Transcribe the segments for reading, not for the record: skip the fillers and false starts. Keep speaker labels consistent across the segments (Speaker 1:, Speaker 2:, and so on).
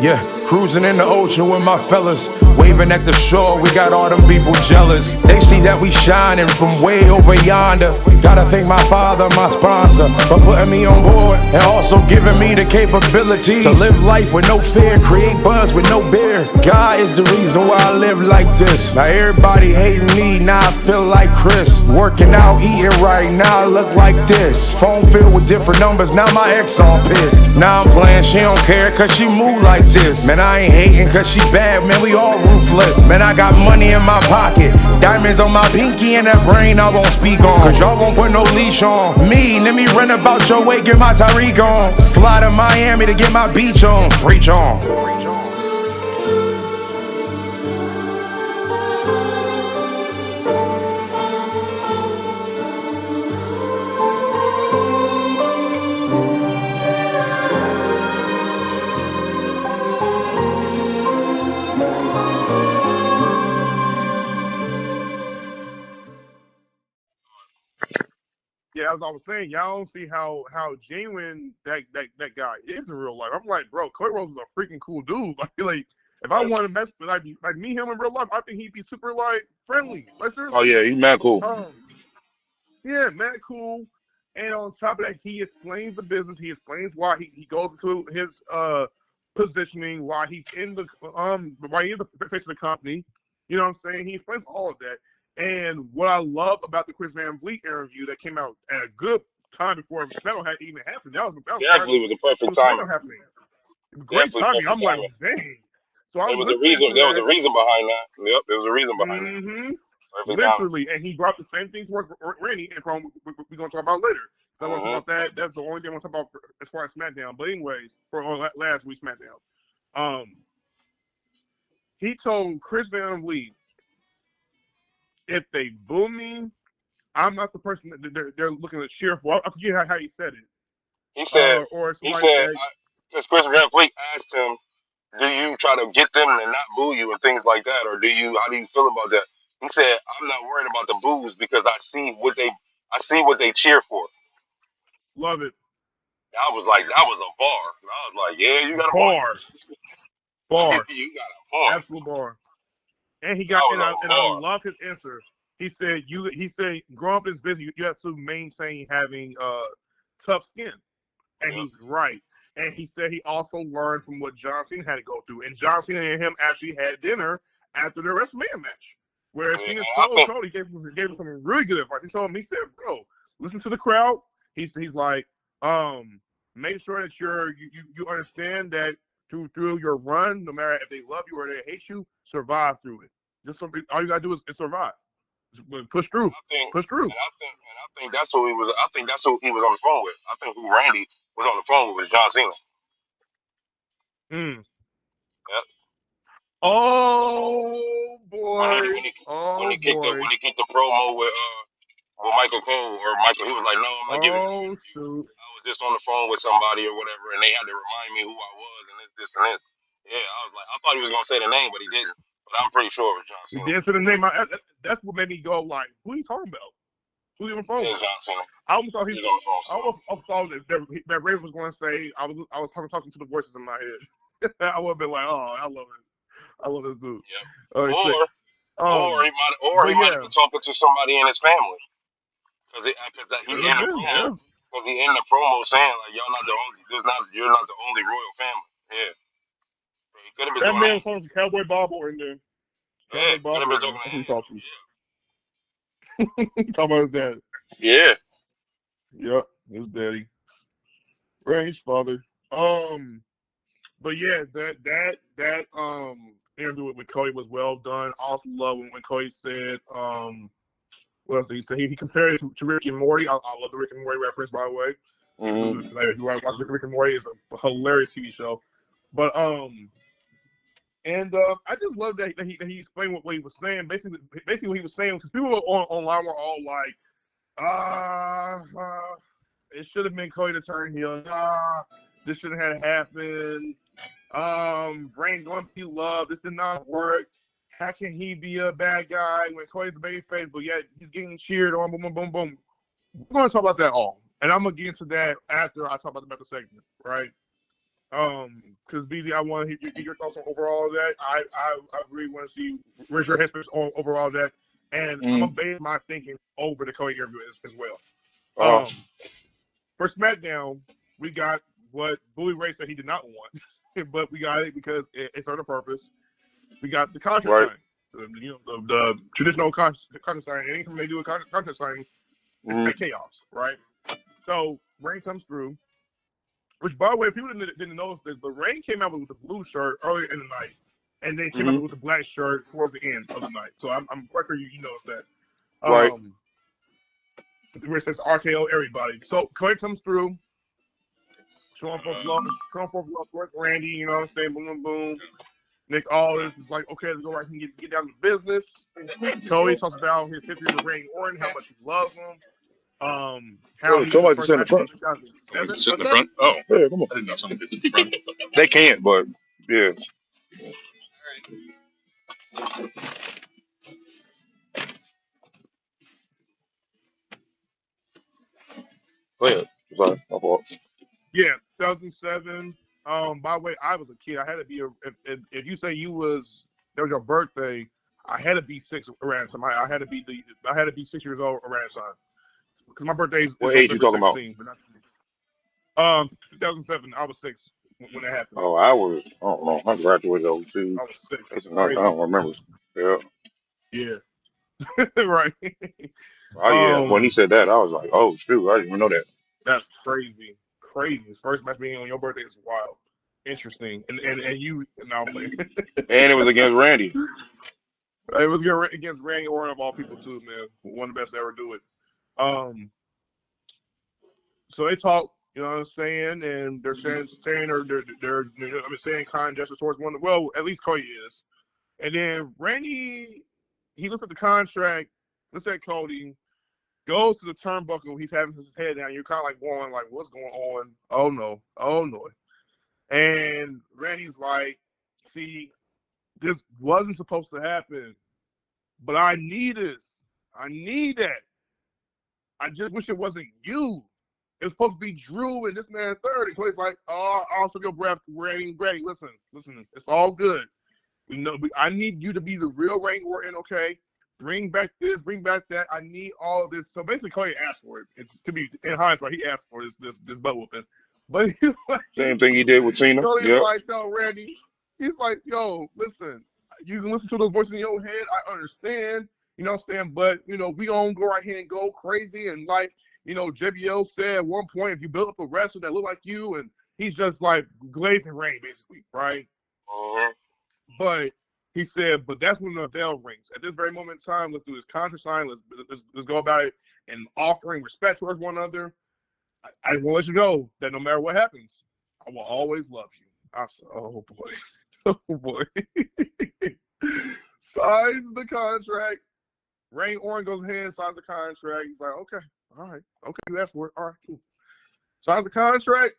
Speaker 1: Yeah, cruising in the ocean with my fellas, waving at the shore, we got all them people jealous. They see that we shining from way over yonder. Gotta thank my father, my sponsor, for putting me on board and also giving me the capability to live life with no fear, create buzz with no beer. God is the reason why I live like this. Now everybody hating me, now I feel like Chris. Working out, eating right, now I look like this. Phone filled with different numbers, now my ex on pissed. Now I'm playing, she don't care cause she move like this. Man, I ain't hating cause she bad, man, we all ruthless. Man, I got money in my pocket, diamonds on my pinky, and that brain I won't speak on, cause y'all won't put no leash on me. Let me run about your way, get my Tyreek on. Fly to Miami to get my beach on. Preach on.
Speaker 2: Yeah, as I was saying, y'all don't see how genuine that guy is in real life. I'm like, bro, Cody Rhodes is a freaking cool dude. Like if I want to mess with like meet him in real life, I think he'd be super like friendly. Like
Speaker 3: Oh
Speaker 2: seriously.
Speaker 3: yeah, he's mad cool.
Speaker 2: Yeah, man, cool. And on top of that, he explains the business. He explains why he goes into his positioning, why he's in the why he's the face of the company. You know what I'm saying? He explains all of that. And what I love about the Chris Van Vliet interview that came out at a good time before SmackDown had even happened. That was prior
Speaker 3: Definitely was a
Speaker 2: to
Speaker 3: perfect
Speaker 2: the
Speaker 3: timing.
Speaker 2: SmackDown happening. Great
Speaker 3: Definitely
Speaker 2: timing.
Speaker 3: perfect
Speaker 2: I'm like,
Speaker 3: timing.
Speaker 2: dang. So I'm
Speaker 3: There was a
Speaker 2: listening
Speaker 3: reason.
Speaker 2: to
Speaker 3: There was
Speaker 2: that.
Speaker 3: a reason behind that. Yep, there was a reason behind that.
Speaker 2: Mm-hmm.
Speaker 3: Perfect timing.
Speaker 2: Literally, and he brought the same things towards Randy, and from we're gonna talk about later. So I want to talk
Speaker 3: Mhm.
Speaker 2: about that. That's the only thing I want to talk about as far as SmackDown. But anyways, for last week's SmackDown, um, he told Chris Van Vliet, if they boo me, I'm not the person that they're looking to cheer for. I forget how he said it,
Speaker 3: He said.
Speaker 2: or
Speaker 3: He
Speaker 2: somebody
Speaker 3: said.
Speaker 2: that
Speaker 3: Because Chris Van Fleet asked him, "Do you try to get them to not boo you and things like that, or do you? How do you feel about that?" He said, "I'm not worried about the boos because I see what they cheer for."
Speaker 2: love it,
Speaker 3: I was like, that was a bar. I was like, yeah, you got a point.
Speaker 2: bar, bar,
Speaker 3: You got a point.
Speaker 2: absolute bar. And he got
Speaker 3: That was a
Speaker 2: and I
Speaker 3: bar.
Speaker 2: love his answer. He said growing up in this business, you have to maintain having tough skin. And
Speaker 3: Yep.
Speaker 2: he's right. And he said he also learned from what John Cena had to go through. And John Cena and him actually had dinner after the WrestleMania match, where
Speaker 3: Yeah,
Speaker 2: Cena
Speaker 3: and I
Speaker 2: told
Speaker 3: think
Speaker 2: Cody, gave him some really good advice. He told him, he said, bro, listen to the crowd. He's like, make sure that you understand that through your run, no matter if they love you or they hate you, survive through it. Just something, all you gotta do is survive. Push through.
Speaker 3: I think
Speaker 2: Push through.
Speaker 3: and I think that's who he was. I think that's who he was on the phone with. I think who Randy was on the phone with was John Cena.
Speaker 2: Mm.
Speaker 3: Yep.
Speaker 2: Oh
Speaker 3: When he
Speaker 2: boy.
Speaker 3: when he
Speaker 2: Oh boy.
Speaker 3: when he kicked the promo with Michael Cole or Michael, he was like, no, I'm not giving it to
Speaker 2: Oh
Speaker 3: you.
Speaker 2: shoot.
Speaker 3: I was just on the phone with somebody or whatever, and they had to remind me who I was and this and this. Yeah, I was like, I thought he was gonna say the name, but he didn't. But I'm pretty sure it was John
Speaker 2: He
Speaker 3: Cena.
Speaker 2: did say the name. That's what made me go like, who are you talking about? Who are you on the phone
Speaker 3: It was
Speaker 2: with?
Speaker 3: John Cena.
Speaker 2: I almost thought
Speaker 3: He was on the phone,
Speaker 2: I
Speaker 3: so
Speaker 2: almost thought that Raven was going to say I was talking to the voices in my head. I would have been like, oh, I love it. I love this dude.
Speaker 3: yeah.
Speaker 2: Oh
Speaker 3: Or
Speaker 2: shit. Um,
Speaker 3: he
Speaker 2: but
Speaker 3: might have
Speaker 2: yeah,
Speaker 3: been talking to somebody in his family because he
Speaker 2: could have
Speaker 3: in the
Speaker 2: been.
Speaker 3: promo
Speaker 2: Yeah,
Speaker 3: saying like y'all not the only you're not the only royal family. Yeah, he could have been
Speaker 2: that
Speaker 3: doing
Speaker 2: man
Speaker 3: that.
Speaker 2: was talking to Cowboy Bob in there.
Speaker 3: Yeah,
Speaker 2: Cowboy
Speaker 3: could
Speaker 2: Bob
Speaker 3: have been
Speaker 2: Orton.
Speaker 3: talking to
Speaker 2: That's what he
Speaker 3: him.
Speaker 2: talking to. He talking about his dad.
Speaker 3: Yeah.
Speaker 2: Yep, his daddy. Range father. Um, but yeah, that interview with Cody was well done. I also love when Cody said what else did he say? He compared it to Rick and Morty. I love the Rick and Morty reference, by the way.
Speaker 3: Mm-hmm.
Speaker 2: If you want to watch Rick and Morty, it's a hilarious TV show. But and I just love that he explained what he was saying. Basically what he was saying, because people online were all like, it should have been Cody to turn heel. This shouldn't have happened. Brain going to be loved. This did not work. How can he be a bad guy when Cody's the baby face, but yet he's getting cheered on? Boom, boom, boom, boom. We're going to talk about that all, and I'm gonna get into that after I talk about the segment, right? Because BZ, I want to hear your thoughts on overall that. I really want to see where's your headspace on overall that, and I'm gonna base my thinking over the Cody interview as well.
Speaker 4: Uh,
Speaker 2: For SmackDown, we got what Bully Ray said he did not want, but we got it because it served a purpose. We got the contract
Speaker 4: right.
Speaker 2: signing, the traditional contract signing. Anytime they do a contract signing,
Speaker 4: Mm-hmm.
Speaker 2: it's chaos, right? So Rain comes through, which by the way, people didn't notice this, but Rain came out with the blue shirt earlier in the night, and then came out
Speaker 4: Mm-hmm.
Speaker 2: with the black shirt towards the end of the night. So I'm quite sure you noticed that.
Speaker 4: Right.
Speaker 2: Where it says RKO everybody. So Clay comes through, showing folks love towards Randy. You know what I'm saying? Boom, boom, boom. Nick Aldis is like, okay, let's go right and get down to business. Cody talks about his history with Randy Orton, how much he loves him. How
Speaker 4: Hey,
Speaker 2: he did his
Speaker 4: somebody can
Speaker 2: first
Speaker 4: sit in the
Speaker 2: match in
Speaker 4: front.
Speaker 2: 2007.
Speaker 5: Sit in
Speaker 2: What's
Speaker 5: the
Speaker 2: that?
Speaker 5: front. Oh,
Speaker 4: Yeah, come on.
Speaker 5: I didn't know someone did sit in the front.
Speaker 4: They can't, but yeah. Go ahead. Sorry, my fault.
Speaker 2: Yeah, 2007. By the way, I was a kid. I had to be if you say that was your birthday, I had to be six around the time. I had to be 6 years old around the time because my birthday is
Speaker 4: What age you
Speaker 2: November
Speaker 4: talking about?
Speaker 2: 16th. But not, 2007. I was six when that happened.
Speaker 4: Oh, I don't know. I graduated '02.
Speaker 2: I was six.
Speaker 4: That's
Speaker 2: It's
Speaker 4: enough. I
Speaker 2: crazy.
Speaker 4: don't remember. Yeah.
Speaker 2: Yeah. Right.
Speaker 4: Oh, yeah. When he said that, I was like, oh, shoot. I didn't even know that.
Speaker 2: That's crazy. Crazy. His first match being on your birthday is wild. Interesting. And you now playing.
Speaker 4: And it was against Randy.
Speaker 2: It was against Randy Orton of all people too, man. One of the best to ever do it. Um, so they talk, you know what I'm saying, and they're saying or they're saying kind gestures towards one. Well, at least Cody is. And then Randy, he looks at the contract, looks at Cody, goes to the turnbuckle. He's having his head down. You're kind of like going, like, what's going on? Oh no, oh no. And Randy's like, see, this wasn't supposed to happen, but I need this. I need that. I just wish it wasn't you. It was supposed to be Drew and this man third. And Clay's like, oh, also your breath, Randy. Listen, it's all good. I need you to be the real Randy Orton, okay? Bring back this, bring back that. I need all of this. So basically, Clay asked for it. To be in hindsight, he asked for this butt whooping. But
Speaker 4: Same thing he did with Cena.
Speaker 2: Cody's
Speaker 4: Yep.
Speaker 2: like, tell Randy, he's like, yo, listen, you can listen to those voices in your head. I understand, you know what I'm saying? But, we don't go right here and go crazy. And like, JBL said at one point, if you build up a wrestler that look like you, and he's just like glazing rain, basically, right?
Speaker 3: Mm-hmm.
Speaker 2: But he said, but that's when the bell rings. At this very moment in time, let's do this contract sign. Let's go about it and offering respect towards one another. I will let you know that no matter what happens, I will always love you. I said, oh boy, oh boy. Signs the contract. Randy Orton goes ahead, signs the contract. He's like, okay, all right, okay, you asked for it. All right, cool. Signs the contract.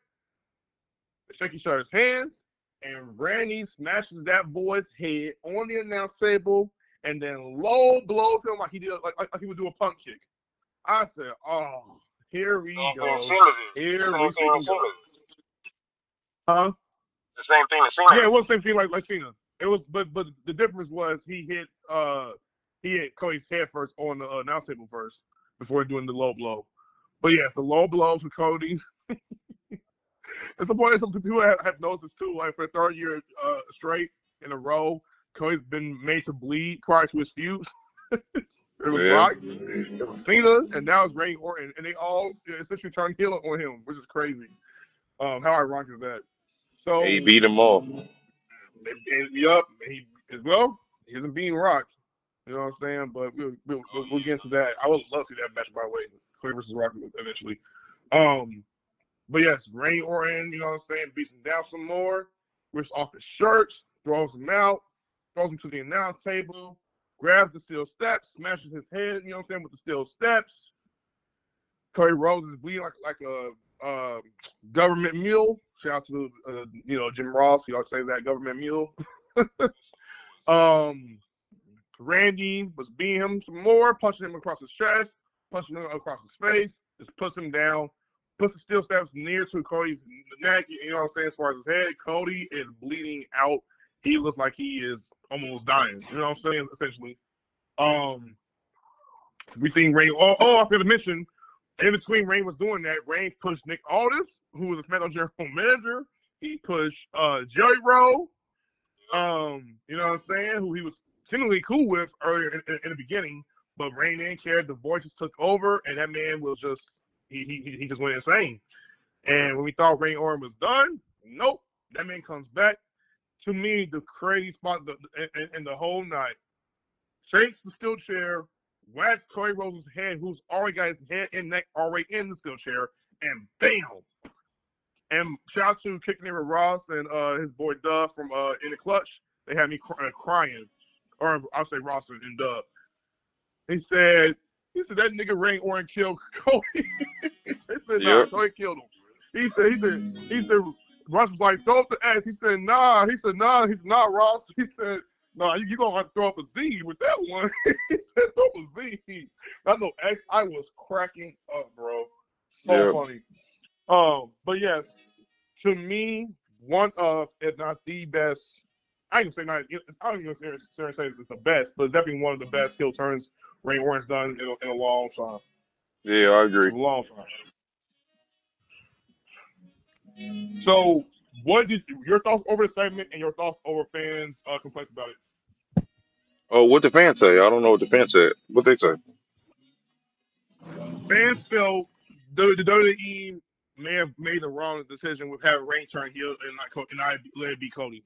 Speaker 2: They shake each other's hands, and Randy smashes that boy's head on the announce table, and then low blows him like he did, like he would do a punk kick. I said, oh, here we
Speaker 3: Same thing
Speaker 2: go.
Speaker 3: Cena did.
Speaker 2: Here
Speaker 3: Same
Speaker 2: we
Speaker 3: thing that
Speaker 2: freaking
Speaker 3: Cena
Speaker 2: go.
Speaker 3: did.
Speaker 2: Huh?
Speaker 3: The same thing that Cena
Speaker 2: Yeah, it
Speaker 3: did.
Speaker 2: was the same thing like Cena. It was, but the difference was he hit Cody's head first on the announce table first before doing the low blow. But yeah, the low blow to Cody. At some point, some people have noticed this too. Like for the third year straight in a row, Cody's been made to bleed prior to his feud. It was Rock, it was Cena, and now it's Randy Orton, and they all essentially turned heel on him, which is crazy. How ironic is that? So,
Speaker 4: He beat him off.
Speaker 2: yup, he as well. He isn't beating Rock. You know what I'm saying? But we'll get into that. I would love to see that match, by the way, Cody versus Rock eventually. But yes, Randy Orton, you know what I'm saying, beats him down some more, rips off his shirts, throws him out, throws him to the announce table, grabs the steel steps, smashes his head, you know what I'm saying, with the steel steps. Cody Rhodes is bleeding like a government mule. Shout out to Jim Ross. He always says that government mule. Randy was beating him some more, punching him across his chest, punching him across his face, just puts him down. puts the steel steps near to Cody's neck. You know what I'm saying? As far as his head, Cody is bleeding out. He looks like he is almost dying. You know what I'm saying? Essentially. We seen Rain. I forgot to mention. In between Rain was doing that, Rain pushed Nick Aldis, who was a SmackDown general manager. He pushed Jerry Rowe. You know what I'm saying? Who he was seemingly cool with earlier in the beginning, but Rain didn't care. The voices took over, and that man was just he just went insane. And when we thought Rain Orton was done, nope, that man comes back. To me, the crazy spot in the whole night, takes the steel chair, whacks Cody Rhodes' head, who's already got his head and neck already in the steel chair, and bam. And shout out to Kicking It with Ross and his boy Dub from In the Clutch. They had me crying. Or I'll say Ross and Dub. He said that nigga Rain Orton killed Cody. They said, nah, Cody killed him. He said, Ross was like, throw up the X. He said, nah. He said, nah, Ross. He said, nah, you gonna have to throw up a Z with that one. He said, throw up a Z. Not no X. I was cracking up, bro. So funny. But yes, to me, one of, if not the best, I don't even say it's the best, but it's definitely one of the best heel turns Rain Orton's done in a long time.
Speaker 4: Yeah, I agree.
Speaker 2: In a long time. So, what did your thoughts over the segment and your thoughts over fans' complaints about it?
Speaker 4: Oh, what the fans say? I don't know what the fans said. What they say?
Speaker 2: Fans felt the WWE may have made the wrong decision with having Rain turn heel and not let it be Cody.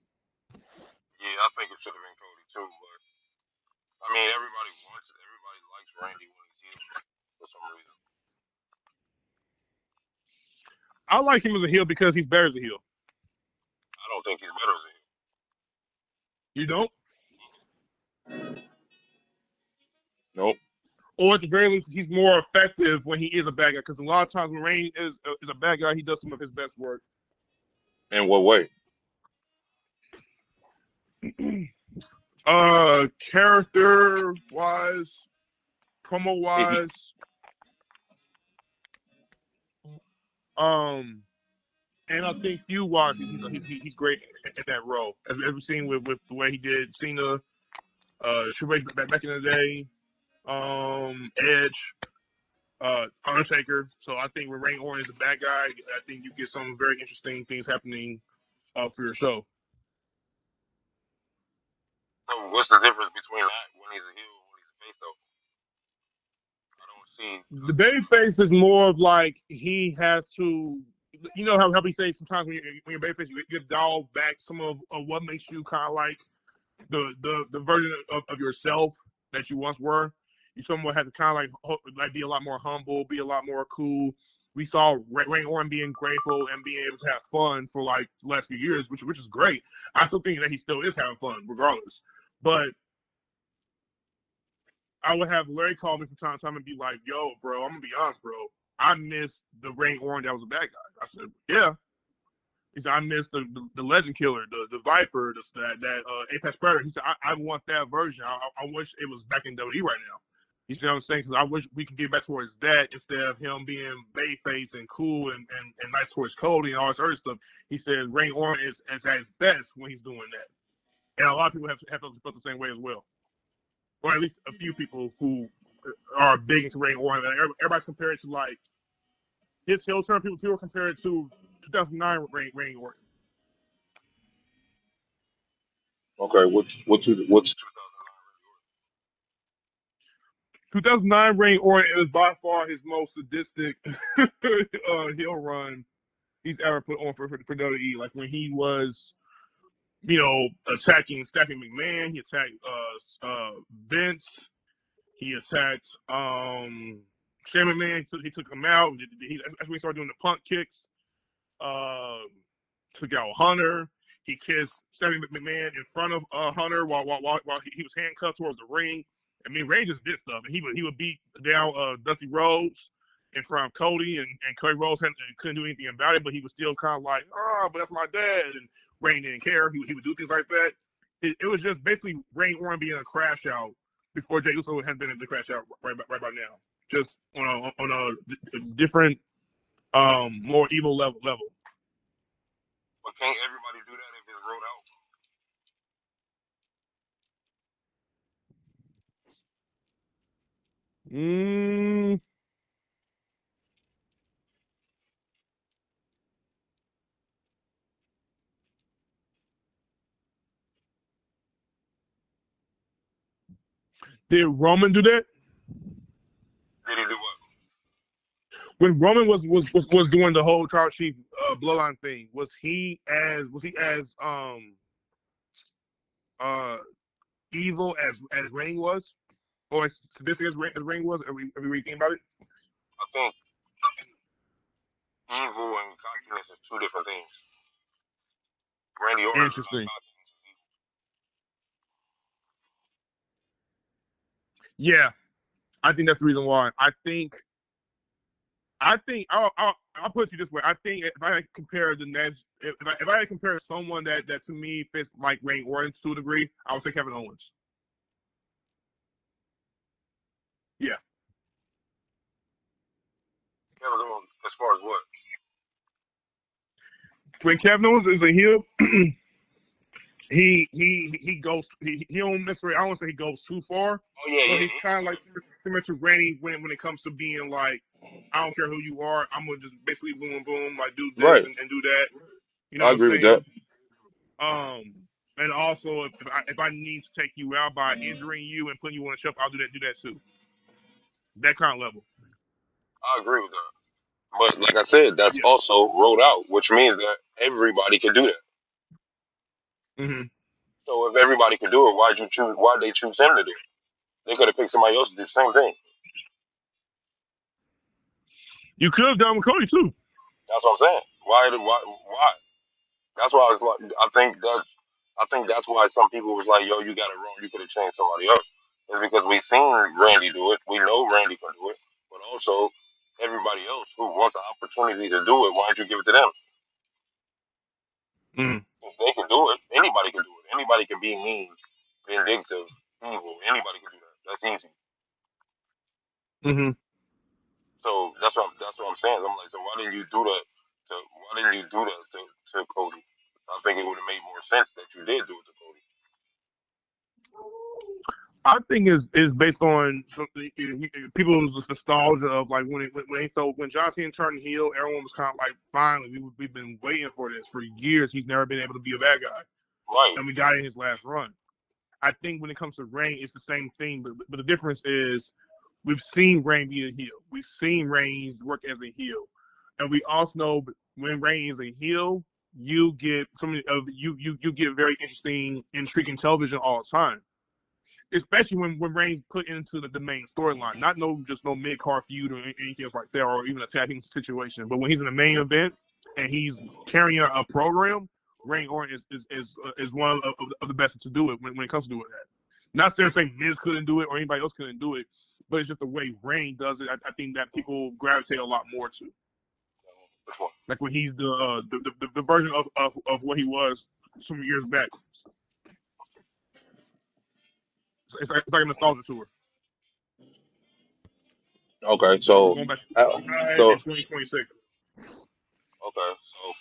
Speaker 3: Yeah, I think it should have been Cody too, but I mean, everybody likes Randy when he's heel for some reason.
Speaker 2: I like him as a heel because he's better as a heel.
Speaker 3: I don't think he's better as a heel.
Speaker 2: You don't?
Speaker 4: Nope.
Speaker 2: Or at the very least, he's more effective when he is a bad guy. Because a lot of times when Rain is a bad guy, he does some of his best work.
Speaker 4: In what way?
Speaker 2: Character wise, promo wise, and I think feud wise, he's great in that role. As we've seen with the way he did Cena, Triple H back in the day, Edge, Undertaker. So I think when Rain Orton is a bad guy, I think you get some very interesting things happening for your show.
Speaker 3: So what's the difference between that when he's a heel and when he's a face though? I don't see.
Speaker 2: The babyface is more of like he has to, you know how we say sometimes when you're babyface, you dial back some of what makes you kind of like the version of yourself that you once were. You somewhat have to kind of like be a lot more humble, be a lot more cool. We saw Rain Orton being grateful and being able to have fun for like the last few years, which is great. I still think that he still is having fun regardless. But I would have Larry call me from time to time and be like, yo, bro, I'm going to be honest, bro. I missed the Rain Orton that was a bad guy. I said, yeah. He said, I missed the Legend Killer, the Viper, that Apex Predator. He said, I want that version. I wish it was back in WWE right now. You see what I'm saying? Because I wish we could get back towards that instead of him being babyface and cool and nice towards Cody and all this other stuff. He said Rain Orton is at his best when he's doing that. And a lot of people have felt the same way as well. Or at least a few people who are big into Rain Orton. Everybody's compared to like his heel turn. People compare it to 2009 Rain Orton.
Speaker 4: Okay, what's
Speaker 2: 2009 Rain Orton is by far his most sadistic heel run he's ever put on for WWE. Like when he was, you know, attacking Stephanie McMahon, he attacked Vince. He attacked Shane McMahon. He took him out. That's when he started doing the punt kicks. Took out Hunter. He kissed Stephanie McMahon in front of Hunter while he was handcuffed towards the ring. I mean, Ray just did stuff, and he would beat down Dusty Rhodes in front of Cody, and Cody Rhodes couldn't do anything about it, but he was still kind of like, oh, but that's my dad, and Ray didn't care. He would do things like that. It was just basically Rain Orton being a crash out before Jey Uso has been in the crash out right by now. Just on a different more evil level.
Speaker 3: But can't everybody do that if it's rolled out?
Speaker 2: Mm, did Roman do that?
Speaker 3: Did he do what?
Speaker 2: When Roman was doing the whole tribal chief bloodline thing, was he as uh evil as Reign was, or as sadistic as Reign was? Are we thinking about it?
Speaker 3: I think evil and cockiness is two different things. Randy Orton is not
Speaker 2: Interesting.
Speaker 3: cocky.
Speaker 2: Yeah, I think that's the reason why. I think I'll put it to you this way. I think if I had to compare the next, if I had to compare someone that to me fits like Randy Orton to a degree, I would say Kevin Owens. Yeah.
Speaker 3: Kevin Owens, as far as what?
Speaker 2: When Kevin Owens is a heel, he goes he don't necessarily, I don't want to say he goes too far,
Speaker 3: Oh yeah,
Speaker 2: but
Speaker 3: yeah,
Speaker 2: he's kind of like similar to Randy when it comes to being like, I don't care who you are, I'm gonna just basically boom boom like do this
Speaker 4: Right.
Speaker 2: and do that. You know
Speaker 4: I
Speaker 2: what I'm
Speaker 4: agree with that.
Speaker 2: saying? And also if I need to take you out by injuring you and putting you on a shelf, I'll do that too. That kind of level.
Speaker 3: I agree with that. But like I said, that's
Speaker 2: Yeah.
Speaker 3: also rolled out, which means that everybody can do that.
Speaker 2: Hmm.
Speaker 3: So if everybody can do it, why'd you choose? Why'd they choose him to do it? They could have picked somebody else to do the same thing.
Speaker 2: You could have done with Cody too.
Speaker 3: That's what I'm saying. Why? Why? That's why I was like, I think that's why some people was like, yo, you got it wrong. You could have changed somebody else. It's because we seen Randy do it. We know Randy can do it. But also, everybody else who wants an opportunity to do it, why don't you give it to them?
Speaker 2: Mm.
Speaker 3: If they can do it, anybody can do it. Anybody can be mean, vindictive, evil. Anybody can do that. That's easy.
Speaker 2: Hmm.
Speaker 3: So that's what I'm saying. I'm like, so why didn't you do that? Why didn't you do that to Cody? I think it would have made more sense that you did do it to Cody.
Speaker 2: I think is based on people's nostalgia of like when John Cena turned heel, everyone was kind of like, finally, we've been waiting for this for years. He's never been able to be a bad guy,
Speaker 3: Right.
Speaker 2: and we got it in his last run. I think when it comes to Reign, it's the same thing, but the difference is we've seen Reign be a heel. We've seen Reigns work as a heel, and we also know when Reign is a heel, you get you get very interesting, intriguing television all the time, especially when Reigns put into the main storyline. Not no mid card feud or anything else like that, or even a tag team situation. But when he's in the main event and he's carrying a program, Reigns Orton is one of the best to do it when it comes to doing that. Not saying Miz couldn't do it or anybody else couldn't do it, but it's just the way Reigns does it. I think that people gravitate a lot more to.
Speaker 3: Which one?
Speaker 2: Like when he's the version of what he was some years back. It's like a nostalgia tour.
Speaker 4: Okay,
Speaker 2: We're
Speaker 4: so
Speaker 2: going back to
Speaker 4: uh,
Speaker 2: 2009
Speaker 4: so
Speaker 2: and 2026.
Speaker 3: Okay. So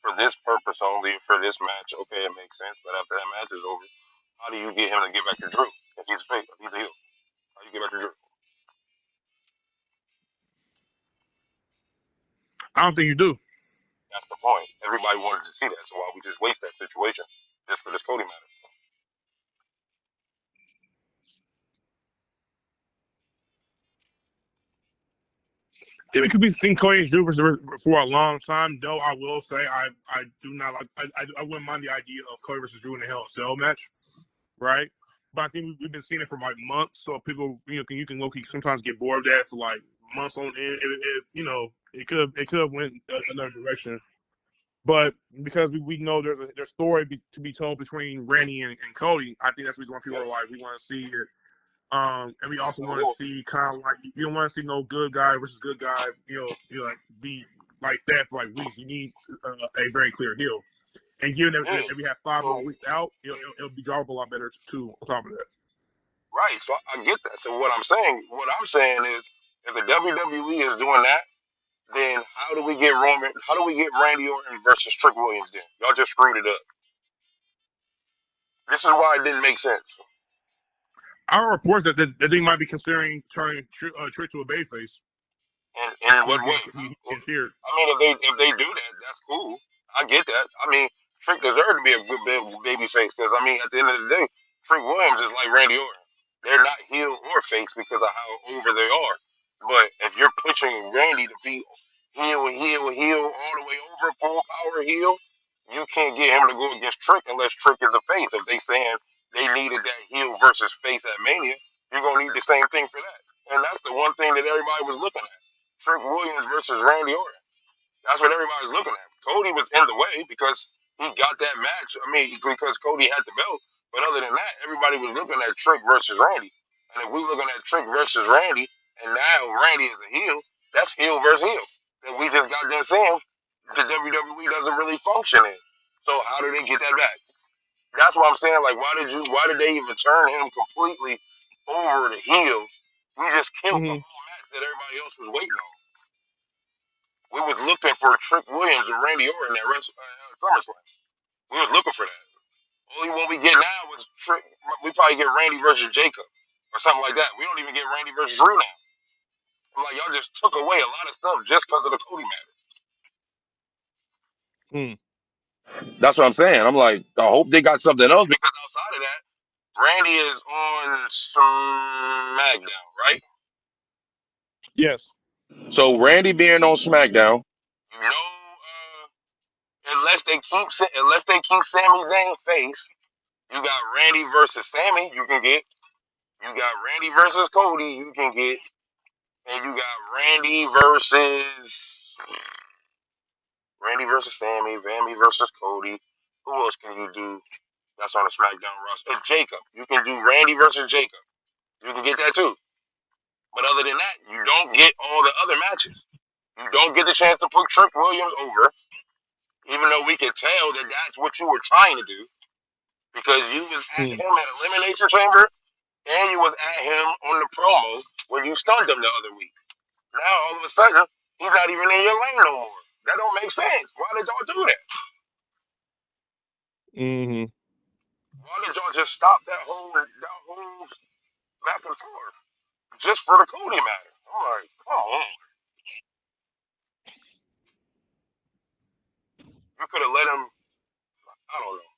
Speaker 3: for this purpose only, for this match, okay, it makes sense. But after that match is over, how do you get him to get back to Drew if he's fake? If he's a heel, how do you get back to Drew?
Speaker 2: I don't think you do.
Speaker 3: That's the point. Everybody wanted to see that, so why we just waste that situation just for this Cody matter?
Speaker 2: If it could be seen Cody and Drew for a long time, though, I will say I do not like I wouldn't mind the idea of Cody versus Drew in a Hell in a Cell match, right? But I think we've been seeing it for like months, so people you can low key sometimes get bored of that for like months on end. It could have went another direction, but because we know there's story to be told between Randy and Cody, I think that's the reason why people
Speaker 3: Yeah.
Speaker 2: are like, we want to see it. And we also
Speaker 3: So
Speaker 2: want to see kind of like, you don't want to see no good guy versus good guy, like be like that for like weeks. You need a very clear heel. And given
Speaker 3: yeah.
Speaker 2: that we have 5 more
Speaker 3: So
Speaker 2: weeks out, it'll be drawable a lot better too. On top of that,
Speaker 3: right. So I get that. So what I'm saying is, if the WWE is doing that, then how do we get Roman? How do we get Randy Orton versus Trick Williams? Then y'all just screwed it up. This is why it didn't make sense.
Speaker 2: Our reports that they might be considering turning Trick to a babyface.
Speaker 3: And in
Speaker 2: He was
Speaker 3: what way?
Speaker 2: getting feared.
Speaker 3: I mean, if they do that, that's cool. I get that. I mean, Trick deserved to be a good baby face because I mean, at the end of the day, Trick Williams is like Randy Orton. They're not heel or face because of how over they are. But if you're pushing Randy to be heel all the way over, full power heel, you can't get him to go against Trick unless Trick is a face. If they saying they needed that heel versus face at Mania, you're gonna need the same thing for that. And that's the one thing that everybody was looking at. Trick Williams versus Randy Orton. That's what everybody was looking at. Cody was in the way because he got that match. I mean, because Cody had the belt. But other than that, everybody was looking at Trick versus Randy. And if we're looking at Trick versus Randy, and now Randy is a heel, that's heel versus heel. And we just got done saying the WWE doesn't really function in. So how do they get that back? That's what I'm saying. Like, why did they even turn him completely over the heel? We just killed the
Speaker 2: Mm-hmm.
Speaker 3: whole match that everybody else was waiting on. We was looking for Trick Williams and Randy Orton at SummerSlam. We was looking for that. Only one we get now was Trick. We probably get Randy versus Jacob or something like that. We don't even get Randy versus Drew now. I'm like, y'all just took away a lot of stuff just because of the Cody matter.
Speaker 2: Mm.
Speaker 3: That's what I'm saying. I'm like, I hope they got something else because outside of that, Randy is on SmackDown, right?
Speaker 2: Yes.
Speaker 3: So Randy being on SmackDown, you know, unless they keep Sami Zayn face, you got Randy versus Sammy, you can get. You got Randy versus Cody, you can get. And you got Randy versus Sammy, Sammy versus Cody. Who else can you do that's on the SmackDown roster? Jacob. You can do Randy versus Jacob. You can get that too. But other than that, you don't get all the other matches. You don't get the chance to put Trick Williams over, even though we can tell that that's what you were trying to do because you was at
Speaker 2: Mm.
Speaker 3: him at Elimination Chamber and you was at him on the promo when you stunned him the other week. Now all of a sudden he's not even in your lane no more. That don't make sense. Why did y'all do that?
Speaker 2: Mm-hmm.
Speaker 3: Why did y'all just stop that whole back and forth just for the Cody matter? I'm like, come on. You could have let him. I don't know.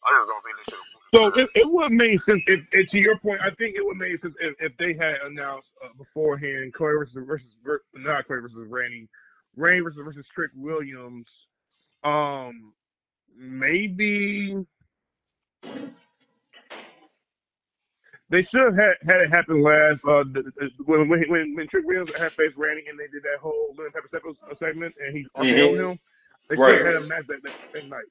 Speaker 3: I just don't think they should have put him
Speaker 2: So
Speaker 3: through that.
Speaker 2: it would have made sense if, to your point, I think it would have made sense if they had announced beforehand Cody not Cody versus Randy versus Trick Williams. Maybe they should have had it happen last when Trick Williams had faced Randy and they did that whole Lemon Pepper segment and he RKO'd him. They should have had a
Speaker 3: Right.
Speaker 2: match that same night.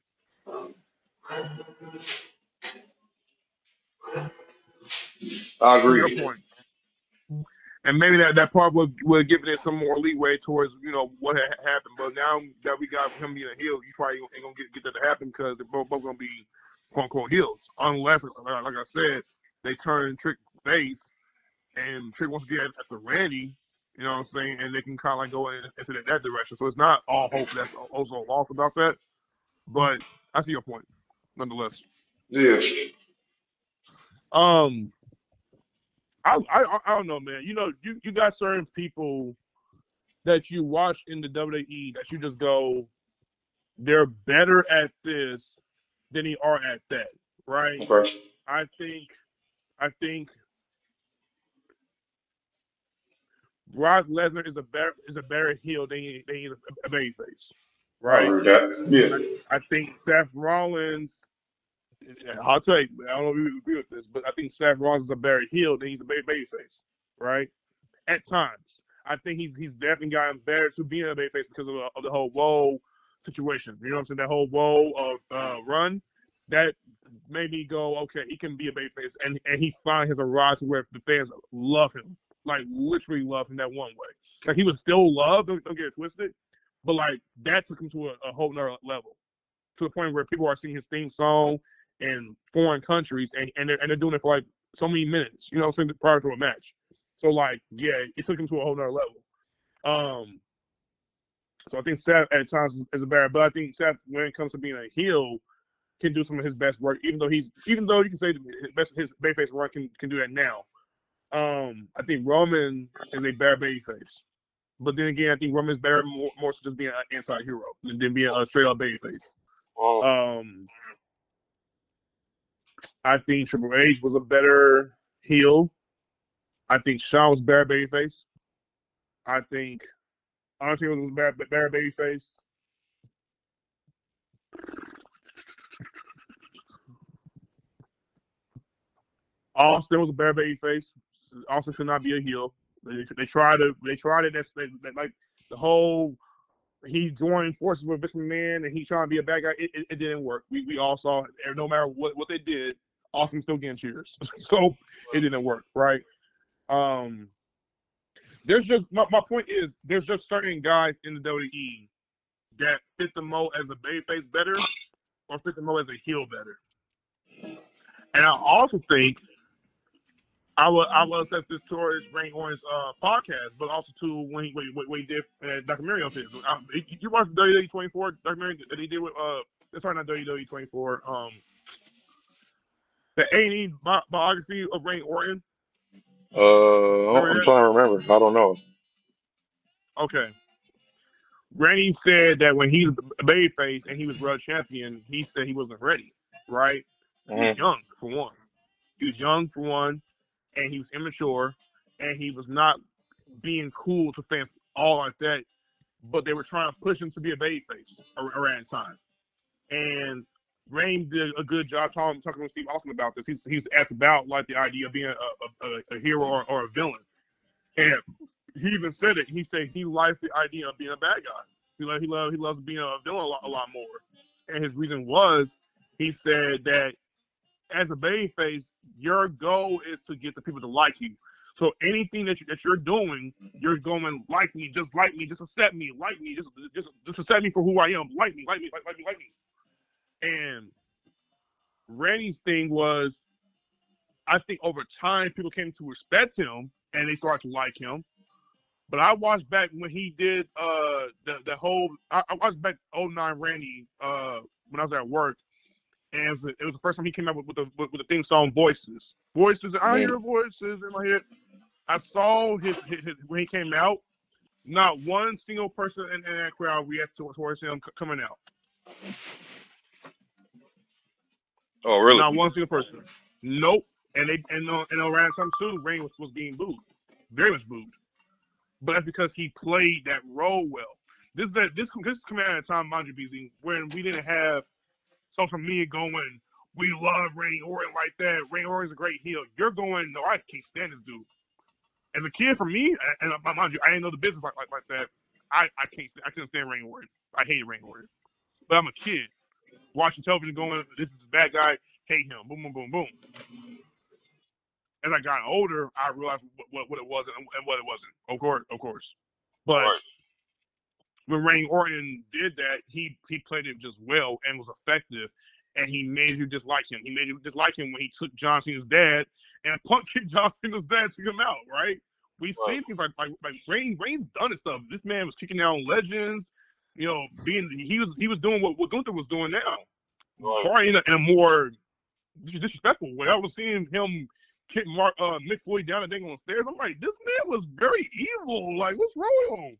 Speaker 3: I
Speaker 2: To your
Speaker 3: agree.
Speaker 2: point. And maybe that part would give it some more leeway towards what had happened. But now that we got him being a heel, you probably ain't gonna get that to happen because they're both gonna be quote unquote heels, unless like I said they turn Trick face and Trick wants to get after Randy. You know what I'm saying? And they can kind of like go into that direction. So it's not all hope that's also lost about that. But I see your point, nonetheless.
Speaker 3: Yeah.
Speaker 2: Um, I don't know, man. You got certain people that you watch in the WWE that you just go, they're better at this than they are at that, right?
Speaker 3: Okay.
Speaker 2: I think I think Brock Lesnar is a better heel than he is a babyface,
Speaker 3: I
Speaker 2: right?
Speaker 3: agree with that.
Speaker 2: I,
Speaker 3: Yeah.
Speaker 2: I think Seth Rollins. I'll tell you, I don't know if you agree with this, but I think Seth Rollins is a better heel than he's a babyface, right? At times. I think he's definitely gotten better to being a babyface because of the whole woe situation. You know what I'm saying? That whole woe run that made me go, okay, he can be a babyface, and he finally has a rise to where the fans love him, like literally love him that one way. Like he was still loved, don't get it twisted, but like that took him to a whole nother level, to the point where people are singing his theme song in foreign countries, and they're doing it for like so many minutes. Prior to a match. So like, yeah, it took him to a whole nother level. So I think Seth at times is a better, but I think Seth, when it comes to being a heel, can do some of his best work. Even though you can say his babyface work can do that now. I think Roman is a better babyface, but then again, I think Roman's better more so just being an inside hero than being a straight up babyface. Um, I think Triple H was a better heel. I think Shawn was a better babyface. I think Undertaker was a better babyface. Austin was a better babyface. Austin could not be a heel. They tried it. That's like the whole he joined forces with Vince McMahon and he's trying to be a bad guy. It didn't work. We all saw it. No matter what they did, Austin still getting cheers. So it didn't work, right? There's just my point is there's just certain guys in the WWE that fit the mold as a babyface better or fit the mold as a heel better. And I also think I will assess this towards Randy Orton's podcast, but also to when he did a documentary of his. You watched the WWE 24 documentary that he did with sorry, not WWE 24, the A&E biography of Randy Orton.
Speaker 4: I'm trying to remember. I don't know.
Speaker 2: Okay. Randy said that when he was a babyface and he was world champion, he said he wasn't ready, right? He was young, for one. He was young, for one, and he was immature, and he was not being cool to fans all like that, but they were trying to push him to be a babyface around the time. And Randy did a good job talking with Steve Austin about this. He was asked about like the idea of being a hero or a villain. And he even said it. He said he likes the idea of being a bad guy. He loves being a villain a lot more. And his reason was, he said that as a babyface, your goal is to get the people to like you. So anything that you're doing, you're going like me, just accept me, like me, just accept me for who I am, like me. And Randy's thing was, I think over time people came to respect him and they started to like him. But I watched back when he did the whole. I watched back 09 Randy when I was at work, and it was the first time he came out with the theme song Voices. I hear voices in my head. I saw his when he came out. Not one single person in that crowd reacted towards him coming out.
Speaker 3: Oh, really?
Speaker 2: Not one single person. Nope. And around time too, Randy was being booed, very much booed. But that's because he played that role well. This is coming out at a time, mind you, BZ, when we didn't have social media going, we love Randy Orton like that. Randy Orton's a great heel. You're going, no, I can't stand this dude. As a kid, for me, and mind you, I didn't know the business like that. I couldn't stand Randy Orton. I hated Randy Orton. But I'm a kid watching television, going, this is a bad guy. Hate him. Boom, boom, boom, boom. As I got older, I realized what it was and what it wasn't. Of course. But when Randy Orton did that, he played it just well and was effective, and he made you dislike him. He made you dislike him when he took John Cena's dad and Punk kicked John Cena's dad to him out, right? We've seen things like Randy's done this stuff. This man was kicking down legends, he was doing what Gunther was doing now. Probably in a more disrespectful way. I was seeing him kick Mick Foley down the thing on the stairs. I'm like, this man was very evil. Like, what's wrong with him?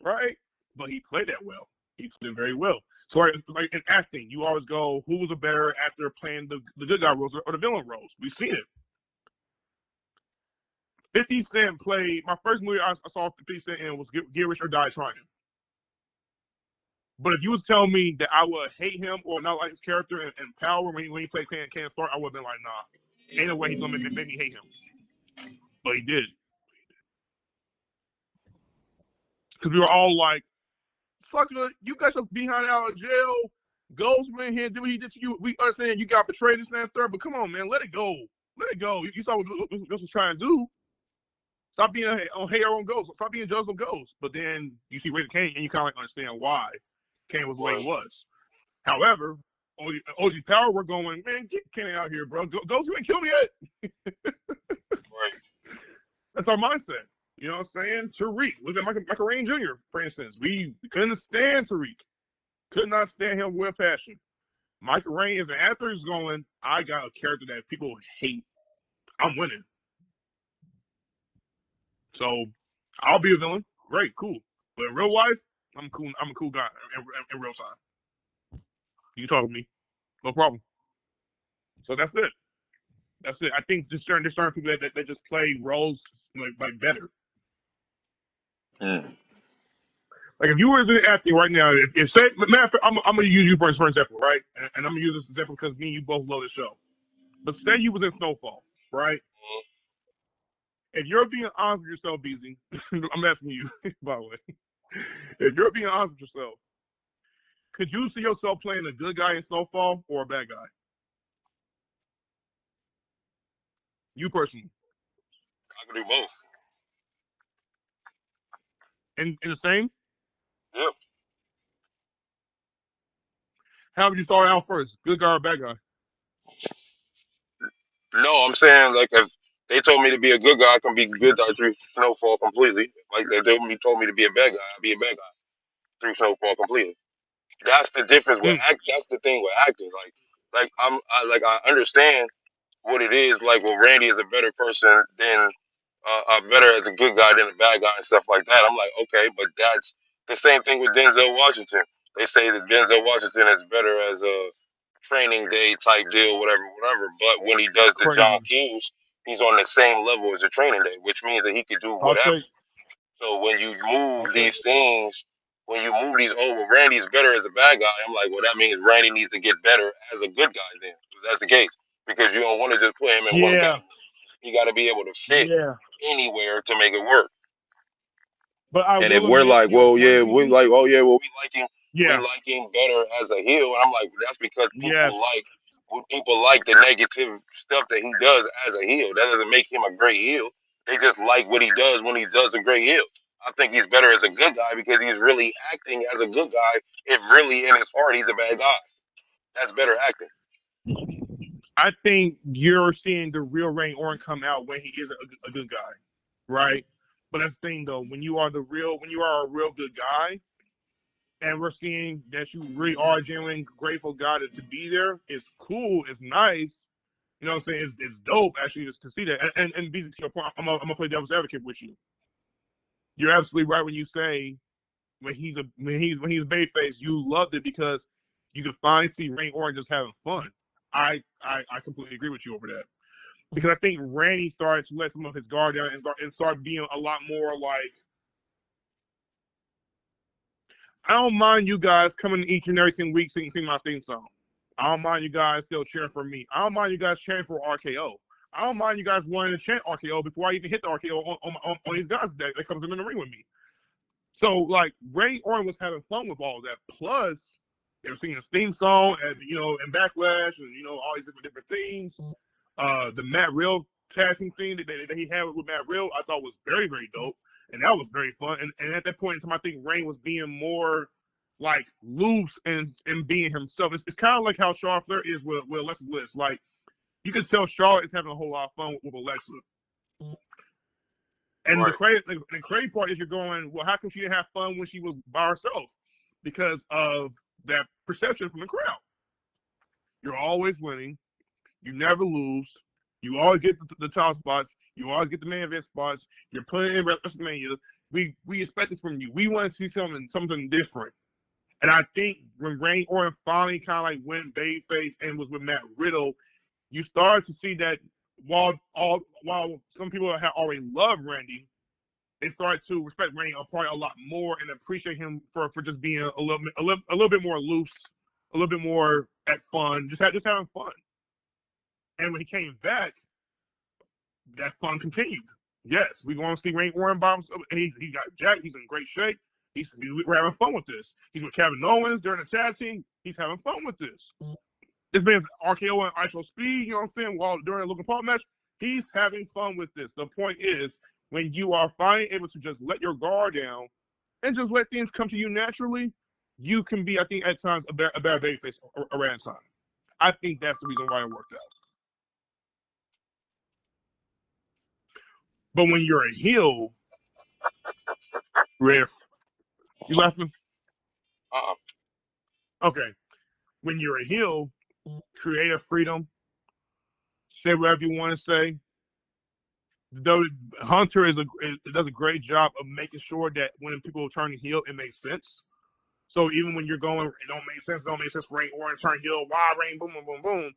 Speaker 2: Right? But he played that well. He did very well. So, like in acting, you always go, who was a better actor playing the good guy roles or the villain roles? We've seen it. 50 Cent played, my first movie I saw 50 Cent in was Get Rich or Die Trying. But if you would tell me that I would hate him or not like his character and Power when he played Can't Start, I would have been like, nah. Ain't no way he's going to make me hate him. But he did. Because we were all like, fuck you guys are behind out of jail. Ghost went in here and did what he did to you. We understand you got betrayed this and that third, but come on, man, let it go. Let it go. You saw what Ghost was trying to do. Stop being on hater on Ghost. Stop being judged on Ghost. But then you see Raising Kane and you kind of like understand why Kane was the way he was. However, OG Power, we're going, man, get Kane out here, bro. Ghost, you ain't killed me yet.
Speaker 3: Right.
Speaker 2: That's our mindset. You know what I'm saying? Tariq. Look at Michael Rain Jr., for instance. We couldn't stand Tariq. Could not stand him with passion. Michael Rain, as an actor, is going, I got a character that people hate. I'm winning. So I'll be a villain. Great, cool. But in real life, I'm cool. I'm a cool guy in real time. You talk to me, no problem. So that's it. That's it. I think there's certain people that just play roles like better.
Speaker 3: Mm.
Speaker 2: Like if you were an acting right now, if say, matter of fact, I'm gonna use you for example, right? And I'm gonna use this example because me and you both love the show. But say you was in Snowfall, right? If you're being honest with yourself, BZ, I'm asking you, by the way. If you're being honest with yourself, could you see yourself playing a good guy in Snowfall or a bad guy? You personally.
Speaker 3: I can do both.
Speaker 2: In the same?
Speaker 3: Yep.
Speaker 2: How would you start out first? Good guy or bad guy?
Speaker 3: No, I'm saying like if they told me to be a good guy, I can be good guy through Snowfall completely. Like they told me to be a bad guy, I'll be a bad guy through Snowfall completely. That's the difference with
Speaker 2: Mm,
Speaker 3: act. That's the thing with acting. I understand what it is. Like, well, Randy is a better person than better as a good guy than a bad guy and stuff like that. I'm like, okay, but that's the same thing with Denzel Washington. They say that Denzel Washington is better as a training day type deal, whatever, whatever. But when he does the John
Speaker 2: crazy.
Speaker 3: Hughes, he's on the same level as a training day, which means that he could do
Speaker 2: I'll
Speaker 3: whatever.
Speaker 2: take.
Speaker 3: So when you move
Speaker 2: I'll take.
Speaker 3: these things, when you move these, oh, well, Randy's better as a bad guy, I'm like, well, that means Randy needs to get better as a good guy then, if that's the case. Because you don't want to just put him in one
Speaker 2: Yeah.
Speaker 3: category. You got to be able to fit
Speaker 2: Yeah.
Speaker 3: anywhere to make it work.
Speaker 2: But I
Speaker 3: And if
Speaker 2: will
Speaker 3: we're
Speaker 2: admit
Speaker 3: like,
Speaker 2: to your
Speaker 3: well,
Speaker 2: point,
Speaker 3: yeah, we
Speaker 2: BZ.
Speaker 3: like, oh yeah, well, we
Speaker 2: Yeah.
Speaker 3: like him better as a heel, and I'm like, that's because
Speaker 2: Yes.
Speaker 3: people like the negative stuff that he does as a heel. That doesn't make him a great heel. They just like what he does when he does a great heel. I think he's better as a good guy because he's really acting as a good guy. If really in his heart he's a bad guy, that's better acting.
Speaker 2: I think you're seeing the real Ray Orton come out when he is a good guy, right? But that's the thing though, when you are a real good guy, and we're seeing that you really are a genuine grateful God to be there, it's cool, it's nice. You know what I'm saying? It's dope actually just to see that. And BZ, to your point, I'm gonna play devil's advocate with you. You're absolutely right when you say when he's babyface, you loved it because you could finally see Randy Orton just having fun. I completely agree with you over that because I think Randy started to let some of his guard down and start being a lot more like, I don't mind you guys coming each and every single week singing my theme song. I don't mind you guys still cheering for me. I don't mind you guys cheering for RKO. I don't mind you guys wanting to chant RKO before I even hit the RKO on these guys that comes in the ring with me. So like Ray Orton was having fun with all of that. Plus, they were singing his theme song and and Backlash and all these different things. The Matt Real tag team thing that he had with Matt Real, I thought was very, very dope. And that was very fun. And at that point in time, I think Rain was being more like loose and being himself. It's kind of like how Charlotte Flair is with Alexa Bliss. Like you can tell Charlotte is having a whole lot of fun with Alexa. And
Speaker 3: Right.
Speaker 2: the crazy part is you're going, well, how come she didn't have fun when she was by herself? Because of that perception from the crowd. You're always winning. You never lose. You always get the top spots. You always get the main event spots. You're putting in WrestleMania. We expect this from you. We want to see something different. And I think when Randy Orton finally kind of like went babyface and was with Matt Riddle, you started to see that while some people had already loved Randy, they started to respect Randy probably a lot more and appreciate him for just being a little bit more loose, a little bit more at fun, just having fun. And when he came back, that fun continued. Yes, we're going to see Randy Orton by himself. And he got jacked. He's in great shape. We're having fun with this. He's with Kevin Owens during the tag team. He's having fun with this. This man's RKO and ISO speed, you know what I'm saying, while during a Logan Paul match, he's having fun with this. The point is, when you are finally able to just let your guard down and just let things come to you naturally, you can be, I think, at times a better babyface around time. I think that's the reason why it worked out. But when you're a heel, Riff. You laughing?
Speaker 3: Uh-uh.
Speaker 2: Okay. When you're a heel, creative freedom, say whatever you want to say. Though Hunter does a great job of making sure that when people turn heel, it makes sense. So even when you're going, it don't make sense. Rain Orange turn heel, wide rain, boom, boom, boom, boom.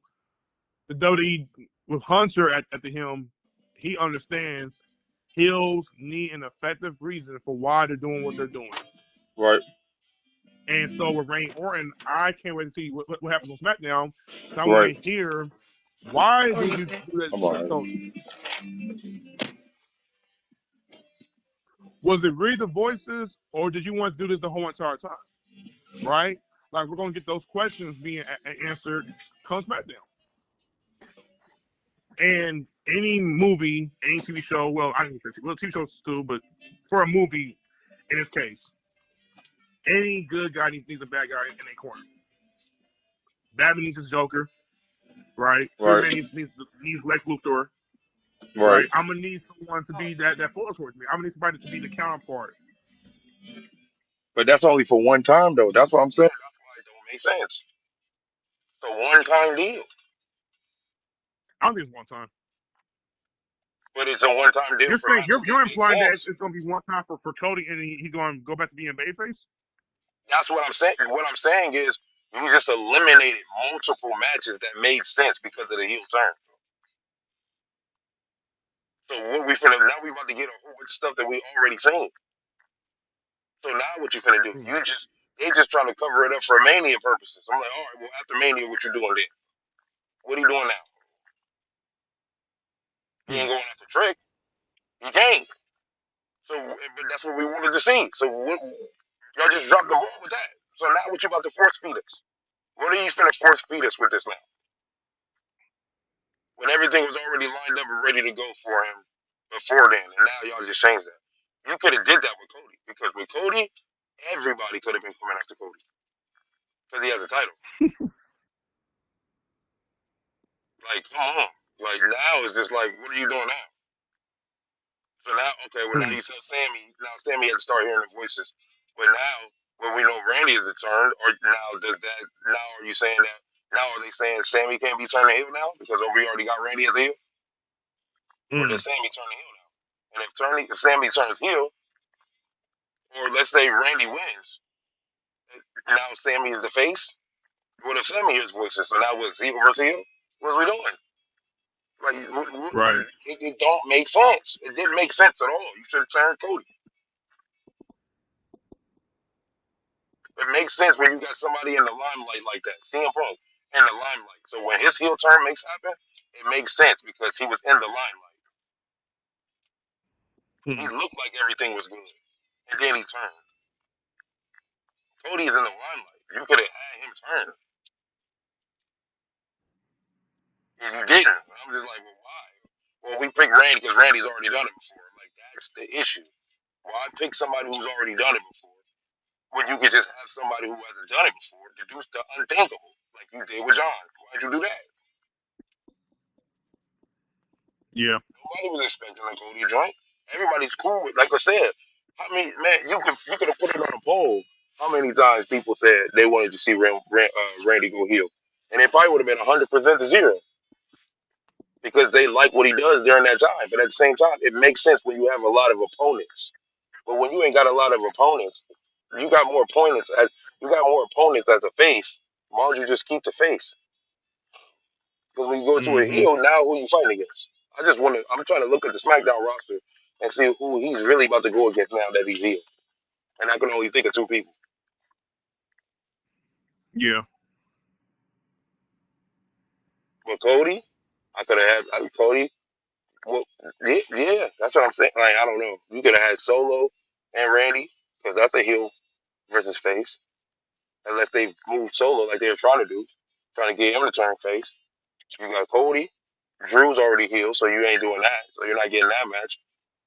Speaker 2: The WWE with Hunter at the helm, he understands heels need an effective reason for why they're doing what they're doing.
Speaker 4: Right.
Speaker 2: And so with Rain Orton, I can't wait to see what happens on SmackDown. So I want
Speaker 4: Right.
Speaker 2: to hear why did you do that
Speaker 4: Come
Speaker 2: to Cody?
Speaker 4: on.
Speaker 2: Was it really the voices, or did you want to do this the whole entire time? Right? Like we're gonna get those questions being answered come SmackDown. And any movie, any TV show, well, I didn't say TV shows too, but for a movie, in this case, any good guy needs a bad guy in a corner. Batman needs his Joker, right?
Speaker 4: Right.
Speaker 2: Superman needs Lex Luthor,
Speaker 4: Right.
Speaker 2: right? I'm gonna need someone to be that force towards me. I'm gonna need somebody to be the counterpart.
Speaker 4: But that's only for one time though. That's what I'm saying.
Speaker 3: That's why it don't make sense. It's a one-time deal,
Speaker 2: I don't think it's one time.
Speaker 3: but it's a one-time deal
Speaker 2: You're
Speaker 3: for
Speaker 2: saying
Speaker 3: us.
Speaker 2: you're
Speaker 3: It makes
Speaker 2: implying that
Speaker 3: sense.
Speaker 2: it's gonna be one time for Cody, and he's gonna go back to being babyface.
Speaker 3: That's what I'm saying. What I'm saying is you just eliminated multiple matches that made sense because of the heel turn. So what we finna now we about to get a whole bunch of stuff that we already seen. So now what you finna do?
Speaker 2: Hmm.
Speaker 3: They just trying to cover it up for Mania purposes. I'm like, all right, well after Mania, what you doing then? What are you doing now? You
Speaker 2: Hmm.
Speaker 3: ain't going after Trick. You can't. So, but that's what we wanted to see. So what, y'all just dropped the ball with that. So now what you about to force feed us? What are you finna force feed us with this now? When everything was already lined up and ready to go for him before then, and now y'all just changed that. You could have did that with Cody because with Cody, everybody could have been coming after Cody because he has a title. Like, come on. Like now it's just like, what are you doing now? So now, okay, well now
Speaker 2: Hmm.
Speaker 3: you tell Sammy. Now Sammy had to start hearing the voices. But now, when we know Randy is the turn, or now does that? Now are you saying that? Now are they saying Sammy can't be turned heel now because we already got Randy as a heel, or
Speaker 2: Hmm.
Speaker 3: does Sammy turn the heel now? And if Sammy turns heel, or let's say Randy wins, now Sammy is the face. What if Sammy hears voices? So now what's heel versus heel? What are we doing? Like,
Speaker 2: Right.
Speaker 3: it don't make sense. It didn't make sense at all. You should have turned Cody. It makes sense when you got somebody in the limelight like that. CM Punk in the limelight. So when his heel turn makes happen, it makes sense because he was in the limelight. He
Speaker 2: Hmm.
Speaker 3: looked like everything was good. And then he turned. Cody is in the limelight. You could have had him turn. And you didn't. I'm just like, well, why? Well, we picked Randy because Randy's already done it before. I'm like, that's the issue. Why pick somebody who's already done it before when you could just have somebody who hasn't done it before to do the unthinkable like you did with John? Why'd you do that?
Speaker 2: Yeah.
Speaker 3: Nobody was expecting a Cody joint. Everybody's cool with, like I said. How many man? You could have put it on a poll. How many times people said they wanted to see Randy go heel, and it probably would have been 100% to zero because they like what he does during that time. But at the same time, it makes sense when you have a lot of opponents. But when you ain't got a lot of opponents, you got more opponents as you got more opponents as a face. Why don't you just keep the face? Because when you go to a
Speaker 2: Hmm.
Speaker 3: heel, now who you fighting against? I just want to. I'm trying to look at the SmackDown roster and see who he's really about to go against now that he's heel. And I can only think of two people.
Speaker 2: Yeah.
Speaker 3: But Cody, I could have had Cody. Well, yeah, that's what I'm saying. Like I don't know. You could have had Solo and Randy because that's a heel versus face. Unless they move Solo like they're trying to do, trying to get him to turn face. You got Cody. Drew's already healed, so you ain't doing that. So you're not getting that match.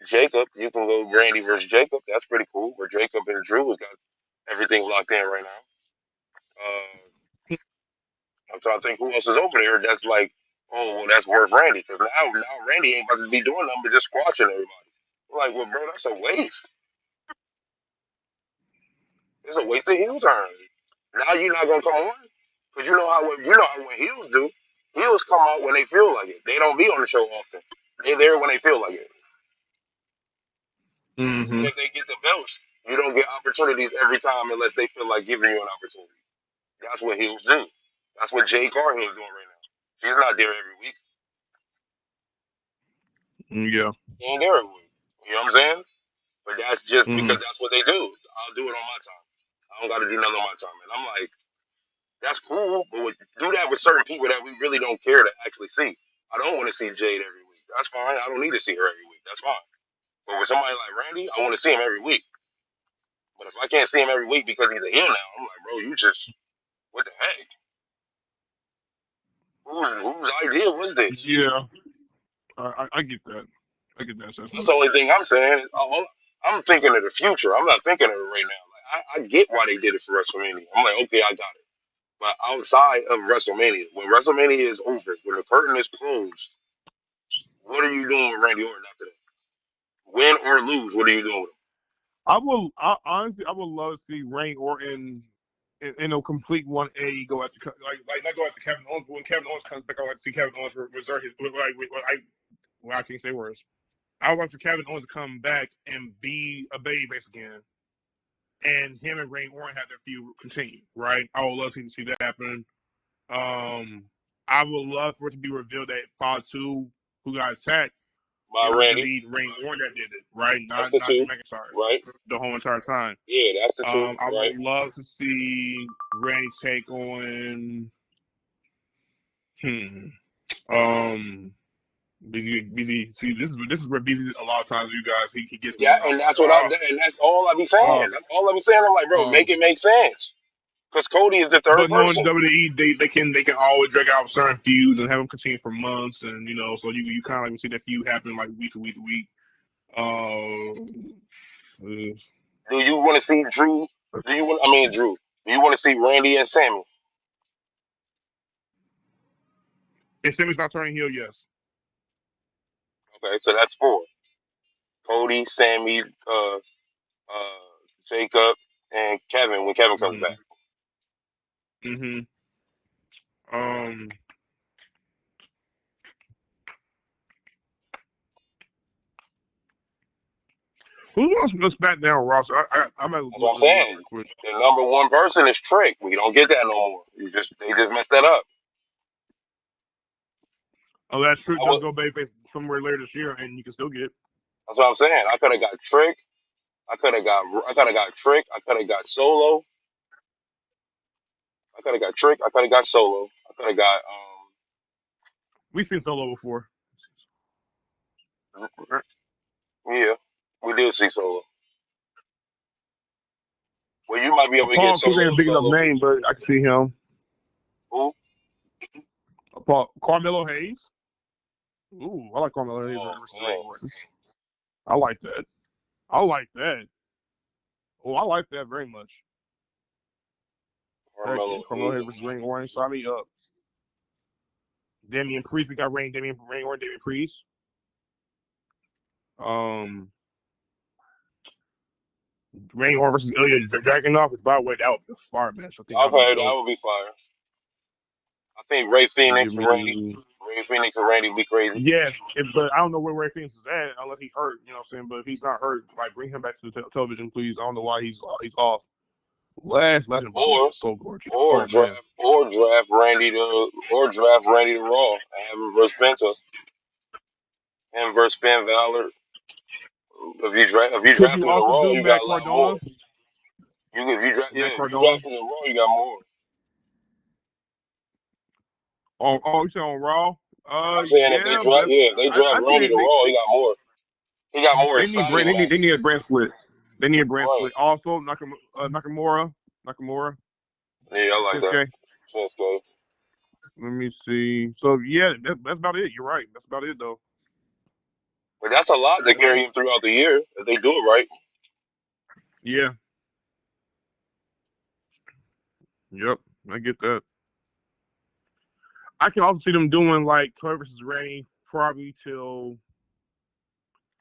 Speaker 3: Jacob, you can go Randy versus Jacob. That's pretty cool. Where Jacob and Drew has got everything locked in right now. I'm trying to think who else is over there that's like, oh, well, that's worth Randy. Because now Randy ain't about to be doing nothing but just squashing everybody. I'm like, well, bro, that's a waste. It's a wasted heel turn. Now you're not gonna come on because how when heels do. Heels come out when they feel like it. They don't be on the show often. They're there when they feel like it. Even
Speaker 2: Mm-hmm.
Speaker 3: if they get the belts, you don't get opportunities every time unless they feel like giving you an opportunity. That's what heels do. That's what Jay Cargill's doing right now. She's not there every week.
Speaker 2: Yeah.
Speaker 3: She ain't there every week. You know what I'm saying? But that's just
Speaker 2: Mm-hmm.
Speaker 3: because that's what they do. I'll do it on my time. I don't got to do nothing on my time. And I'm like, that's cool, but do that with certain people that we really don't care to actually see. I don't want to see Jade every week. That's fine. I don't need to see her every week. That's fine. But with somebody like Randy, I want to see him every week. But if I can't see him every week because he's a heel now, I'm like, bro, you just what the heck? Whose idea was this?
Speaker 2: Yeah. I get that. I get that
Speaker 3: That's
Speaker 2: assessment.
Speaker 3: the only thing I'm saying. I'm thinking of the future. I'm not thinking of it right now. Like I get why they did it for WrestleMania. I'm like, okay, I got it. But outside of WrestleMania, when WrestleMania is over, when the curtain is closed, what are you doing with Randy Orton after that? Win or lose, what are you doing with
Speaker 2: Honestly, I would love to see Randy Orton in a complete 180 go after like not go after Kevin Owens. But when Kevin Owens comes back, I would like to see Kevin Owens reserve his. I can't say words. I would like for Kevin Owens to come back and be a babyface again, and him and Randy Orton have their feud continue. Right? I would love to see that happen. I would love for it to be revealed that Fall 2, who got attacked, it
Speaker 3: by
Speaker 2: was
Speaker 3: Randy?
Speaker 2: indeed Randy Orton that did it, right?
Speaker 3: That's
Speaker 2: Not
Speaker 3: the
Speaker 2: Drew
Speaker 3: two,
Speaker 2: McIntyre
Speaker 3: right?
Speaker 2: the whole entire time.
Speaker 3: Yeah, that's the two,
Speaker 2: I
Speaker 3: right?
Speaker 2: would love to see Randy take on hmm. Busy. See, this is where Busy a lot of times you guys he gets me,
Speaker 3: Yeah,
Speaker 2: and I'm
Speaker 3: and
Speaker 2: like,
Speaker 3: that's all I be saying.
Speaker 2: oh,
Speaker 3: That's all I be saying. I'm like, bro, make
Speaker 2: um.
Speaker 3: it make sense. Because Cody is the third
Speaker 2: But knowing
Speaker 3: person.
Speaker 2: WWE, they can always drag out certain feuds and have them continue for months, and so you kind of like see that feud happen like week to week to week. Uh,
Speaker 3: Do you want to see Drew? Drew. Do you want to see Randy and Sammy?
Speaker 2: if Sammy's not turning heel, yes.
Speaker 3: Okay, so that's four. Cody, Sammy, Jacob, and Kevin when Kevin comes back.
Speaker 2: Mm-hmm. Mm-hmm. Um. Who else was SmackDown roster? I'm gonna
Speaker 3: That's what
Speaker 2: look
Speaker 3: I'm
Speaker 2: this up
Speaker 3: saying.
Speaker 2: real quick.
Speaker 3: The number one person is Trick. We don't get that no more. They just messed that up.
Speaker 2: Unless Trick
Speaker 3: I
Speaker 2: does
Speaker 3: would,
Speaker 2: go babyface somewhere later this year, and you can still get it.
Speaker 3: that's what I'm saying. I could have got Trick. I could have got Trick. I could have got Solo. I could have got Trick. I could have got Solo. I could have got
Speaker 2: We've seen Solo before.
Speaker 3: yeah. We did see Solo. Well, you might be able to get
Speaker 2: Paul Cruz ain't
Speaker 3: Solo
Speaker 2: a big enough
Speaker 3: solo.
Speaker 2: name, but I can see him.
Speaker 3: Who?
Speaker 2: Paul Carmelo Hayes. Ooh, I like Carmelo Hayes
Speaker 3: Oh
Speaker 2: versus Randy
Speaker 3: man,
Speaker 2: Orton. I like that. I like that. Oh, I like that very much. Heck yeah,
Speaker 3: Carmelo
Speaker 2: Carmelo Hayes
Speaker 3: Hayes.
Speaker 2: versus Randy Orton. Sign me up. Damian Priest. We got Randy Orton, Damian Priest. Um, Randy Orton versus Ilya Dragunov. By the way, that would be a fire match. I think that would be
Speaker 3: Okay, that
Speaker 2: dope.
Speaker 3: would be fire. I think Ray Phoenix
Speaker 2: Give
Speaker 3: and Randy,
Speaker 2: me
Speaker 3: Ray Phoenix and Randy be crazy.
Speaker 2: yes, but I don't know where Ray Phoenix is at unless he's hurt. You know what I'm saying? But if he's not hurt, like bring him back to the television, please. I don't know why he's off. Last Legend Ball match
Speaker 3: Or
Speaker 2: was so gorgeous.
Speaker 3: or
Speaker 2: Oh man.
Speaker 3: draft Randy to Raw and have him versus Penta and versus Finn Balor. If you
Speaker 2: Could
Speaker 3: draft
Speaker 2: you
Speaker 3: him to
Speaker 2: also
Speaker 3: Raw,
Speaker 2: do
Speaker 3: you got
Speaker 2: Matt
Speaker 3: a lot more.
Speaker 2: Cardona?
Speaker 3: If
Speaker 2: Matt
Speaker 3: you
Speaker 2: Cardona
Speaker 3: draft him to Raw, you got more.
Speaker 2: on you said on Raw?
Speaker 3: I'm saying
Speaker 2: Yeah, but
Speaker 3: if they draft
Speaker 2: I think
Speaker 3: Randy to Raw, he got more. He got more
Speaker 2: they need
Speaker 3: exciting
Speaker 2: they
Speaker 3: matches.
Speaker 2: need a brand split. They need a brand
Speaker 3: Right.
Speaker 2: split. Also, Nakamura,
Speaker 3: Yeah, I like that.
Speaker 2: Shinsuke.
Speaker 3: That's good.
Speaker 2: Let me see. So yeah, that's about it. You're right. That's about it though.
Speaker 3: But that's a lot to carry him throughout the year if they do it right.
Speaker 2: Yeah. Yep. I get that. I can also see them doing like Clay versus Randy probably till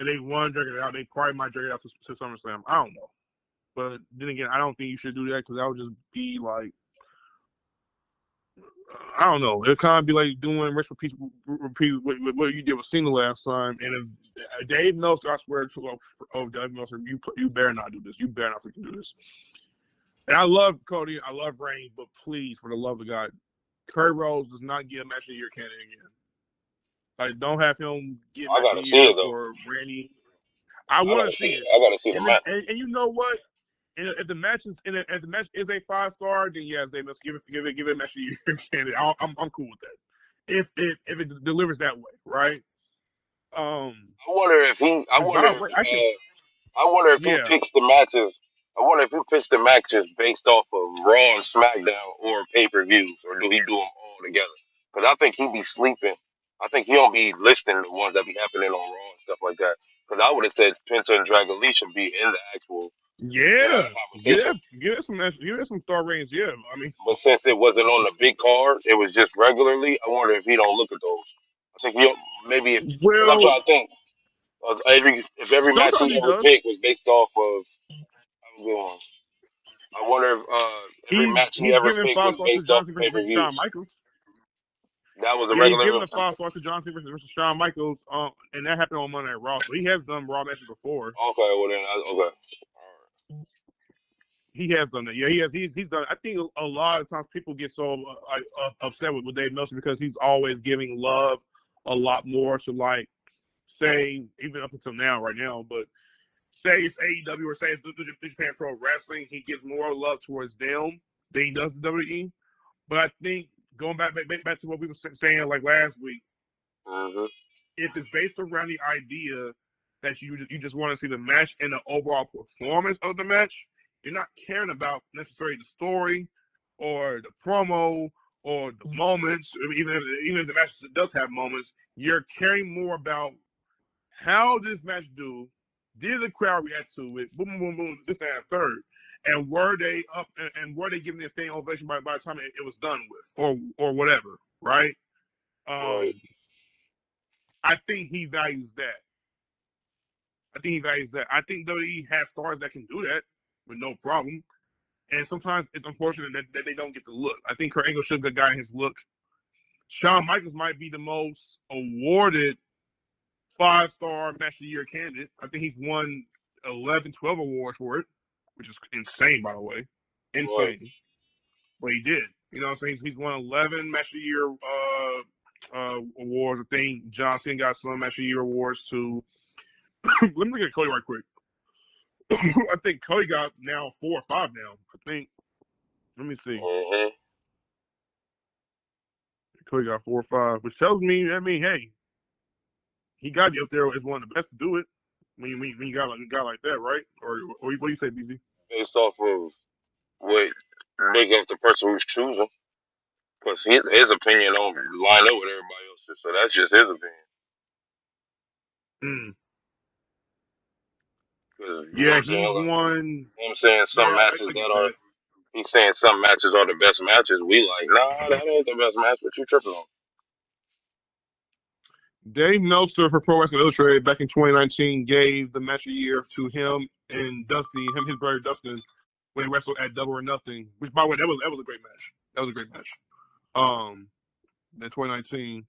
Speaker 2: if they want to drag it out. They probably might drag it out to SummerSlam. I don't know. But then again, I don't think you should do that because that would just be like, I don't know. It'd kind of be like doing rest repeat what you did with Cena last time. And if Dave Meltzer, I swear to Dave Meltzer, you better not do this. You better not freaking do this. And I love Cody, I love Reigns, but please, for the love of God, Kurt Rose does not get a match of the year candidate again. Like, don't have him get
Speaker 3: I
Speaker 2: match of
Speaker 3: gotta
Speaker 2: the
Speaker 3: see
Speaker 2: year
Speaker 3: it though.
Speaker 2: for Randy. I
Speaker 3: I
Speaker 2: want
Speaker 3: gotta
Speaker 2: to
Speaker 3: see
Speaker 2: see
Speaker 3: it.
Speaker 2: it.
Speaker 3: I gotta see the
Speaker 2: And then,
Speaker 3: match.
Speaker 2: and you know what? And if the match is a 5-star, then yes, they must give it a match of the year candidate. I'm cool with that. If it delivers that way, right? Um,
Speaker 3: I wonder if he. I
Speaker 2: and
Speaker 3: wonder
Speaker 2: by the
Speaker 3: if.
Speaker 2: way, I can,
Speaker 3: I wonder if he
Speaker 2: yeah,
Speaker 3: picks the matches. I wonder if he picks the matches based off of Raw and SmackDown or pay per views, or do he do them all together? Because I think he be sleeping. I think he don't be listing the ones that be happening on Raw and stuff like that. Because I would have said Penta and Dragon Lee should be in the actual
Speaker 2: yeah,
Speaker 3: conversation.
Speaker 2: give it some star ratings. Yeah, I mean,
Speaker 3: But since it wasn't on the big card, it was just regularly. I wonder if he don't look at those. I think he maybe if because I'm
Speaker 2: well,
Speaker 3: trying to think of every match
Speaker 2: sometimes
Speaker 3: he
Speaker 2: he
Speaker 3: ever
Speaker 2: does.
Speaker 3: picked was based off of. I'm going. I wonder if every match he
Speaker 2: He's
Speaker 3: ever
Speaker 2: giving
Speaker 3: picked
Speaker 2: five
Speaker 3: was
Speaker 2: stars to
Speaker 3: based off
Speaker 2: John
Speaker 3: of
Speaker 2: Cena
Speaker 3: pay per
Speaker 2: versus Shawn
Speaker 3: views.
Speaker 2: Michaels.
Speaker 3: That was a
Speaker 2: Yeah, he's
Speaker 3: regular.
Speaker 2: giving the 5 stars to John Cena versus Shawn Michaels, and that happened on Monday Night Raw. So he has done Raw matches before.
Speaker 3: Okay, well then, okay.
Speaker 2: He has done that. Yeah, he has. He's done. I think a lot of times people get so upset with Dave Meltzer because he's always giving love a lot more to, like, say, even up until now, right now, but say it's AEW or say it's New Japan Pro Wrestling, he gives more love towards them than he does the WWE. But I think going back to what we were saying like last week,
Speaker 3: Mm-hmm.
Speaker 2: if it's based around the idea that you just want to see the match and the overall performance of the match, you're not caring about necessarily the story or the promo or the moments. Even if the match does have moments, you're caring more about how this match do, did the crowd react to it, boom, boom, boom, this and that third, and were they up and were they giving a standing ovation by the time it was done with, or whatever, right?
Speaker 3: Right.
Speaker 2: I think he values that. I think WWE has stars that can do that with no problem. And sometimes it's unfortunate that they don't get the look. I think Kurt Angle should have gotten his look. Shawn Michaels might be the most awarded 5-star match of the year candidate. I think he's won 11, 12 awards for it, which is insane, by the way.
Speaker 3: Right.
Speaker 2: Insane. But he did. You know what I'm saying? He's won 11 match of the year awards. I think John Cena got some match of the year awards too. Let me look at Cody right quick. I think Cody got now 4 or 5 now. I think. Let me see.
Speaker 3: Mm-hmm.
Speaker 2: Cody got 4 or 5, which tells me, I mean, hey, he got you up there as one of the best to do it. When you got like a guy like that, right? Or what do you say, BZ?
Speaker 3: Based off of what make up the person who's choosing, because his opinion don't line up with everybody else's, so that's just his opinion.
Speaker 2: Mm.
Speaker 3: Because you know what
Speaker 2: Yeah,
Speaker 3: I'm
Speaker 2: he's
Speaker 3: saying, like
Speaker 2: won.
Speaker 3: him saying some
Speaker 2: Yeah,
Speaker 3: matches
Speaker 2: I
Speaker 3: that
Speaker 2: get
Speaker 3: are
Speaker 2: that.
Speaker 3: he's saying some matches are the best matches. We like, nah, that ain't the best match. What you tripping on?
Speaker 2: Dave Meltzer for Pro Wrestling Illustrated back in 2019 gave the match of the year to him and his brother Dustin, when they wrestled at Double or Nothing. Which, by the way, that was a great match. That was a great match. In 2019,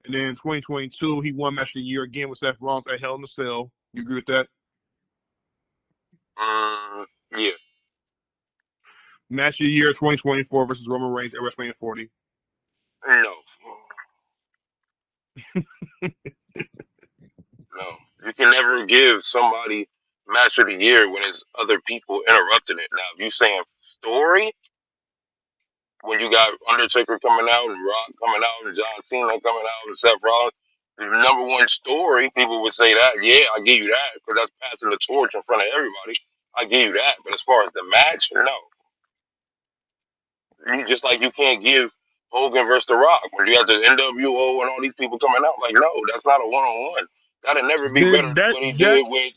Speaker 2: and then in 2022 he won match of the year again with Seth Rollins at Hell in a Cell. You agree with that?
Speaker 3: Yeah,
Speaker 2: Match of the year 2024 versus Roman Reigns at WrestleMania 40.
Speaker 3: no, no. You can never give somebody match of the year when it's other people interrupting it. Now, if you saying story, when you got Undertaker coming out and Rock coming out and John Cena coming out and Seth Rollins, the number one story, people would say that. Yeah, I give you that because that's passing the torch in front of everybody. I give you that. But as far as the match, no. You just like you can't give Hogan versus The Rock when you got the NWO and all these people coming out. Like, no, that's not a one on one. That'll never be better than what he
Speaker 2: That
Speaker 3: did with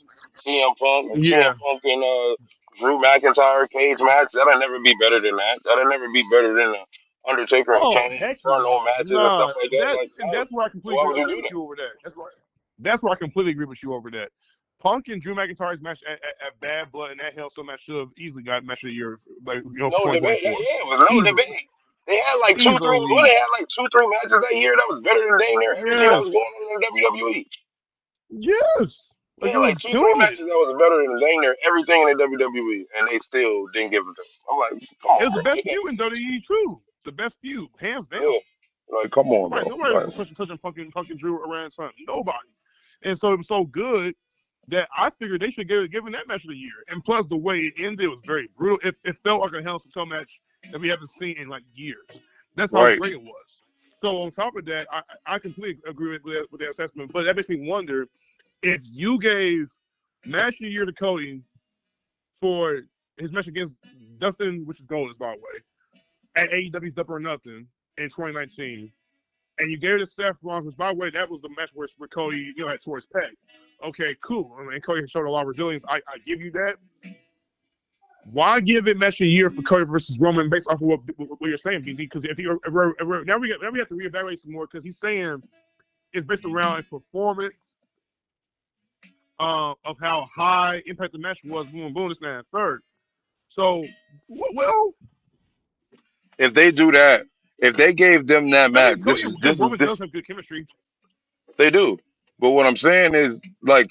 Speaker 3: CM
Speaker 2: yeah.
Speaker 3: Punk and Drew McIntyre cage match. That'll never be better than that. That'll never be better than the Undertaker and
Speaker 2: Oh,
Speaker 3: Kane
Speaker 2: heck
Speaker 3: Inferno
Speaker 2: no.
Speaker 3: matches and stuff
Speaker 2: Nah,
Speaker 3: like that.
Speaker 2: that
Speaker 3: Like,
Speaker 2: and
Speaker 3: no.
Speaker 2: that's where I
Speaker 3: So
Speaker 2: completely
Speaker 3: why would you
Speaker 2: agree
Speaker 3: do
Speaker 2: with
Speaker 3: that?
Speaker 2: you over that. That's why I completely agree with you over that. Punk and Drew McIntyre's match at Bad Blood and that Hell so match should have easily got match of the year, like for
Speaker 3: No debate.
Speaker 2: 2024,
Speaker 3: Yeah, it was no
Speaker 2: easily,
Speaker 3: debate. They had like two, three. Well,
Speaker 2: easily.
Speaker 3: they had like two, three matches that year that was better than dang near everything that was
Speaker 2: Yes,
Speaker 3: going on in the WWE.
Speaker 2: yes.
Speaker 3: They
Speaker 2: Like
Speaker 3: had
Speaker 2: it
Speaker 3: like
Speaker 2: was
Speaker 3: two, three
Speaker 2: killing it.
Speaker 3: matches that was better than dang near everything in the WWE, and they still didn't give it to them. I'm like, come
Speaker 2: It
Speaker 3: on,
Speaker 2: was the
Speaker 3: bro.
Speaker 2: best feud in WWE too. The best feud, hands down.
Speaker 3: Yeah, like come on,
Speaker 2: Nobody,
Speaker 3: bro.
Speaker 2: nobody
Speaker 3: Like,
Speaker 2: was touching fucking Drew around something. Nobody. And so it was so good that I figured they should give him that match of the year. And plus, the way it ended was very brutal. It felt like a Hell in a Cell match that we haven't seen in like years. That's how
Speaker 3: right,
Speaker 2: great it was. So on top of that, I completely agree with that assessment. But that makes me wonder if you gave match of the year to Cody for his match against Dustin, which is Goldust, by the way, at AEW's Double or Nothing in 2019, and you gave it to Seth Rollins, which, by the way, that was the match where Cody, had tore his pec. Okay, cool. I mean, Cody showed a lot of resilience. I give you that. Why give it match of the year for Cody versus Roman based off of what you're saying, BZ? Because if now we have to reevaluate some more because he's saying it's based around a performance of how high impact the match was. Boom, boom, this, and that, third. So, well,
Speaker 3: if they do that, if they gave them that
Speaker 2: I
Speaker 3: match,
Speaker 2: mean, Cody
Speaker 3: this is
Speaker 2: and
Speaker 3: this is
Speaker 2: Roman
Speaker 3: this
Speaker 2: does have good chemistry.
Speaker 3: they do. But what I'm saying is, like,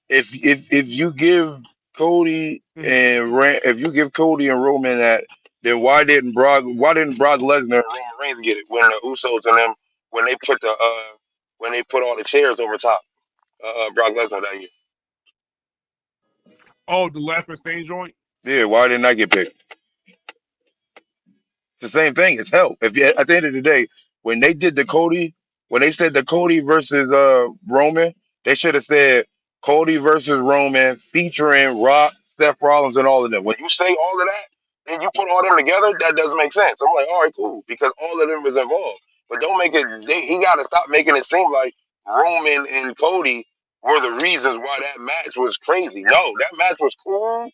Speaker 3: if you give Cody
Speaker 2: Mm-hmm.
Speaker 3: and if you give Cody and Roman that, then why didn't Brock Lesnar and Roman Reigns get it when the Usos and them when they put the when they put all the chairs over top Brock Lesnar that year?
Speaker 2: Oh, the last man standing joint.
Speaker 3: Yeah, why didn't I get picked? It's the same thing. It's help. If you, at the end of the day, when they did the Cody, when they said the Cody versus Roman, they should have said Cody versus Roman featuring Rock, Seth Rollins, and all of them. When you say all of that and you put all them together, that doesn't make sense. I'm like, all right, cool, because all of them is involved. But don't make it. He got to stop making it seem like Roman and Cody were the reasons why that match was crazy. No, that match was cool,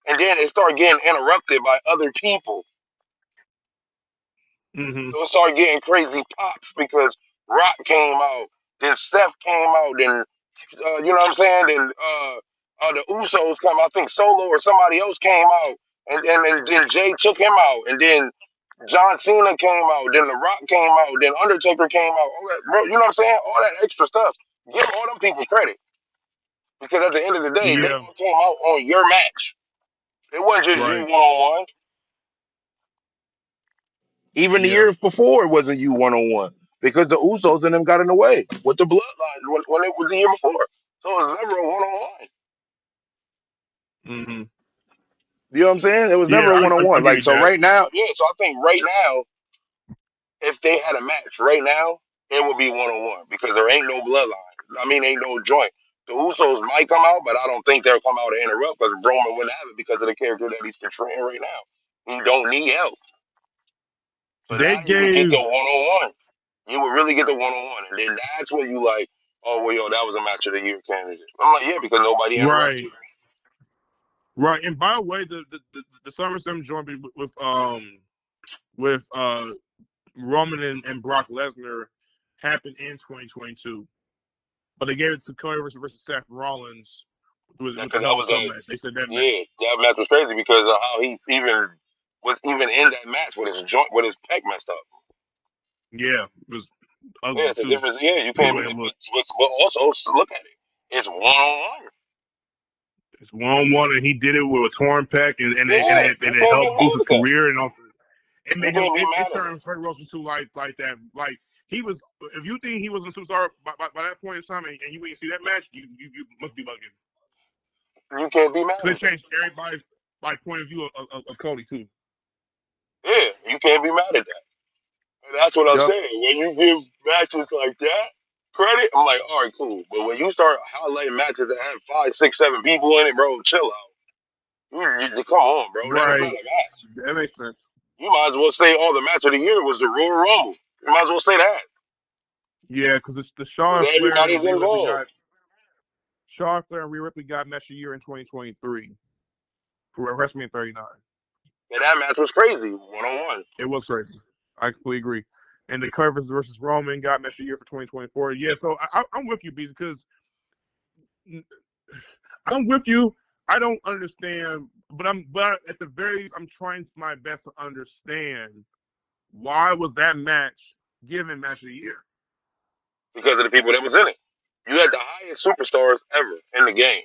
Speaker 3: and then it started getting interrupted by other people.
Speaker 2: Mm-hmm.
Speaker 3: So it started getting crazy pops because Rock came out, then Seth came out, then you know what I'm saying, then the Usos come. I think Solo or somebody else came out, and then Jay took him out, and then John Cena came out, then The Rock came out, then Undertaker came out. All that, bro, you know what I'm saying? All that extra stuff. Give all them people credit because at the end of the day, they
Speaker 2: Yeah.
Speaker 3: all came out on your match. It wasn't just you
Speaker 2: Right.
Speaker 3: one on one. Even the
Speaker 2: Yeah.
Speaker 3: years before, it wasn't you one on one because the Usos and them got in the way with the bloodline when it was the year before. So it was never a one on one.
Speaker 2: Mm-hmm.
Speaker 3: You know what I'm saying? It was
Speaker 2: Yeah,
Speaker 3: never a one on
Speaker 2: I
Speaker 3: one.
Speaker 2: give
Speaker 3: Like
Speaker 2: you
Speaker 3: so,
Speaker 2: that.
Speaker 3: right now, yeah. So I think right now, if they had a match right now, it would be one on one because there ain't no bloodline. I mean, ain't no joint. The Usos might come out, but I don't think they'll come out to interrupt because Roman wouldn't have it because of the character that he's portraying right now. He don't need help. So now
Speaker 2: They
Speaker 3: you would get the
Speaker 2: gave
Speaker 3: one on one. You would really get the one on one, and then that's when you like, oh well, yo, that was a match of the year candidate. I'm like, yeah, because nobody interrupted.
Speaker 2: right, right. And by the way, the SummerSlam joint with Roman and Brock Lesnar happened in 2022, but they gave it to Cody versus Seth Rollins with the
Speaker 3: Because that
Speaker 2: Hell in a
Speaker 3: was
Speaker 2: Cell match. They said that match.
Speaker 3: that match was crazy because of how he even was even in that match with his joint with his pec messed up.
Speaker 2: Yeah, it was
Speaker 3: Yeah,
Speaker 2: ugly
Speaker 3: it's a
Speaker 2: too.
Speaker 3: difference. Yeah, you
Speaker 2: The
Speaker 3: can't
Speaker 2: way
Speaker 3: be,
Speaker 2: it looked.
Speaker 3: but also look at it. It's one on one.
Speaker 2: It's 1-on-1, and he did it with a torn pec,
Speaker 3: Yeah,
Speaker 2: and
Speaker 3: you
Speaker 2: it
Speaker 3: can't be
Speaker 2: helped boost
Speaker 3: mad
Speaker 2: his
Speaker 3: at that.
Speaker 2: career, and also it
Speaker 3: You
Speaker 2: made him.
Speaker 3: can't be
Speaker 2: It
Speaker 3: mad at
Speaker 2: turned Freddie Wilson to like that. Like he was. If you think he wasn't a superstar by that point in time, and you didn't see that match, you must be bugging.
Speaker 3: that. You can't be mad
Speaker 2: Because
Speaker 3: at
Speaker 2: it
Speaker 3: that.
Speaker 2: changed everybody's like point of view of Cody too.
Speaker 3: Yeah, you can't be mad at that. And that's what I'm
Speaker 2: Yep.
Speaker 3: saying. When you give matches like that credit, I'm like, all right, cool. But when you start highlighting matches that have 5, 6, 7 people in it, bro, chill out. Come on, bro. That is not
Speaker 2: Right.
Speaker 3: a match.
Speaker 2: That makes sense.
Speaker 3: You might as well say, oh, the match of the year was the Royal Rumble. You might as well say that.
Speaker 2: Yeah, because it's the
Speaker 3: Because
Speaker 2: Shawn Flair
Speaker 3: everybody's
Speaker 2: and Rhea Ripley
Speaker 3: involved.
Speaker 2: match of the year in 2023 for WrestleMania 39.
Speaker 3: And that match was crazy, one on one.
Speaker 2: It was crazy. I completely agree. And the Curvers versus Roman got match of the year for 2024. Yeah, so I'm with you, B, because I'm with you. I don't understand, but at the very least, I'm trying my best to understand why was that match given match of the year.
Speaker 3: Because of the people that was in it. You had the highest superstars ever in the game,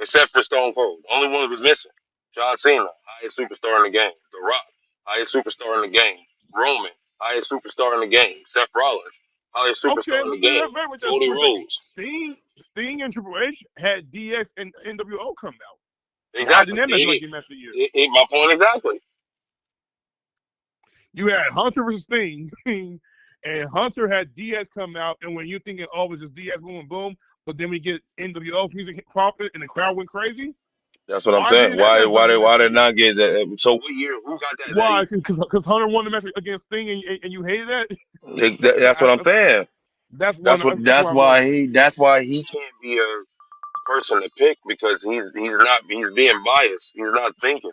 Speaker 3: except for Stone Cold. The only one that was missing. John Cena, highest superstar in the game. The Rock, highest superstar in the game. Roman, highest superstar in the game. Seth Rollins, highest
Speaker 2: Okay,
Speaker 3: superstar in the game.
Speaker 2: wait there
Speaker 3: Cody
Speaker 2: for a second.
Speaker 3: Rhodes.
Speaker 2: Sting and Triple H had DX and NWO come out. Why didn't
Speaker 3: Exactly.
Speaker 2: that match not get match of the year?
Speaker 3: My point exactly.
Speaker 2: You had Hunter versus Sting, and Hunter had Diaz come out, and when you're thinking, oh, it's just Diaz, boom, and boom, but then we get NWO music popping, and the crowd went crazy.
Speaker 3: That's what I'm
Speaker 2: Why
Speaker 3: saying.
Speaker 2: didn't that match not get match
Speaker 3: Why
Speaker 2: of the
Speaker 3: did
Speaker 2: year?
Speaker 3: not get that? So what year? Who got that
Speaker 2: Why?
Speaker 3: year?
Speaker 2: Because Hunter won the match against Sting, and you hated that.
Speaker 3: That's what I'm saying.
Speaker 2: That's one. That's
Speaker 3: That's
Speaker 2: why I'm wondering.
Speaker 3: why he can't be a person to pick because he's being biased. He's not thinking.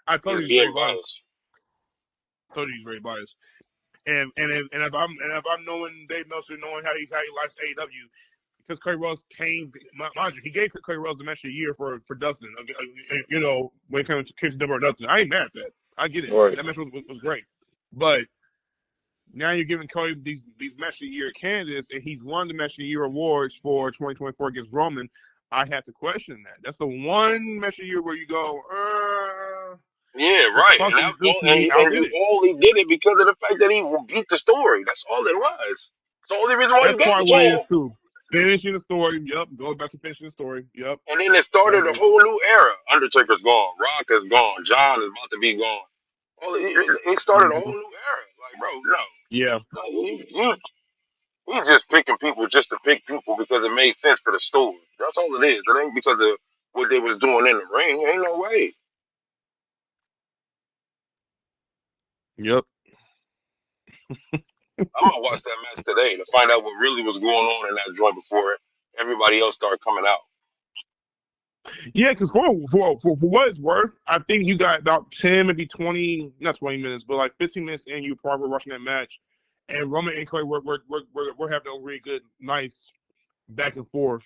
Speaker 2: I told
Speaker 3: He's
Speaker 2: you he's very
Speaker 3: being
Speaker 2: biased.
Speaker 3: biased.
Speaker 2: I told you he's very biased. And if I'm knowing Dave Meltzer, knowing how he likes AEW, because Cody Rhodes came, mind you, he gave Cody Rhodes the match of the year for Dustin. You know, when it comes to Double or Dustin, I ain't mad at that. I get it.
Speaker 3: Right.
Speaker 2: That match was great. But now you're giving Cody these match of the year candidates, and he's won the match of the year awards for 2024 against Roman. I have to question that. That's the one match of the year where you go,
Speaker 3: Yeah, right.
Speaker 2: Punk
Speaker 3: And
Speaker 2: outdid
Speaker 3: you
Speaker 2: it.
Speaker 3: only did it because of the fact that he beat the story. That's all it was. It's the only reason why you
Speaker 2: That's
Speaker 3: gave
Speaker 2: probably
Speaker 3: it to
Speaker 2: what it is
Speaker 3: him.
Speaker 2: too. Finishing the story. Yep. Going back to finishing the story. Yep.
Speaker 3: And then it
Speaker 2: I
Speaker 3: started a
Speaker 2: agree.
Speaker 3: whole new era. Undertaker's gone. Rock is gone. John is about to be gone. It started a whole
Speaker 2: Mm-hmm.
Speaker 3: new era. Like, bro, no.
Speaker 2: Yeah.
Speaker 3: No, he's just picking people just to pick people because it made sense for the story. That's all it is. It ain't because of what they was doing in the ring. Ain't no way.
Speaker 2: Yep.
Speaker 3: I'm gonna watch that match today to find out what really was going on in that joint before everybody else started coming out.
Speaker 2: Yeah, because for what it's worth, I think you got about 10, maybe 20, not 20 minutes, but like 15 minutes in, you probably were watching that match. And Roman and Cody were having a really good, nice back and forth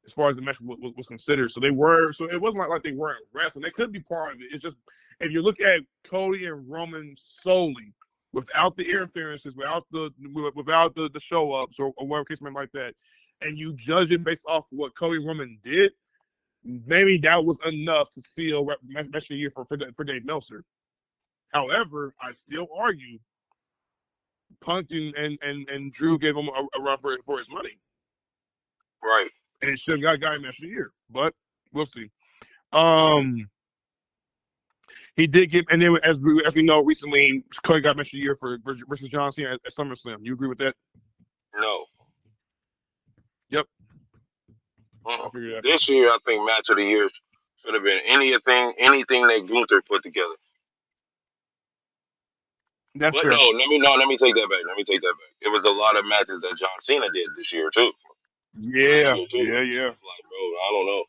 Speaker 2: as far as the match was considered. So it wasn't like they weren't wrestling. They could be part of it. It's just, if you look at Cody and Roman solely, without the interferences, without the show ups or whatever case may be like that, and you judge it based off what Cody and Roman did, maybe that was enough to seal match of the year for Dave Meltzer. However, I still argue Punk and Drew gave him a run for his money,
Speaker 3: Right.
Speaker 2: and it should have got guy match of the year. But we'll see. Um, he did get, and then as we know, recently Cody got match of the year for versus John Cena at SummerSlam. You agree with that?
Speaker 3: No.
Speaker 2: Yep, I
Speaker 3: Uh-uh.
Speaker 2: figured that.
Speaker 3: This year, I think match of the year should have been anything that Gunther put together.
Speaker 2: That's
Speaker 3: But
Speaker 2: fair.
Speaker 3: let me take that back. Let me take that back. It was a lot of matches that John Cena did this year too. Last
Speaker 2: Yeah,
Speaker 3: year too.
Speaker 2: yeah.
Speaker 3: It's like, bro, I don't know.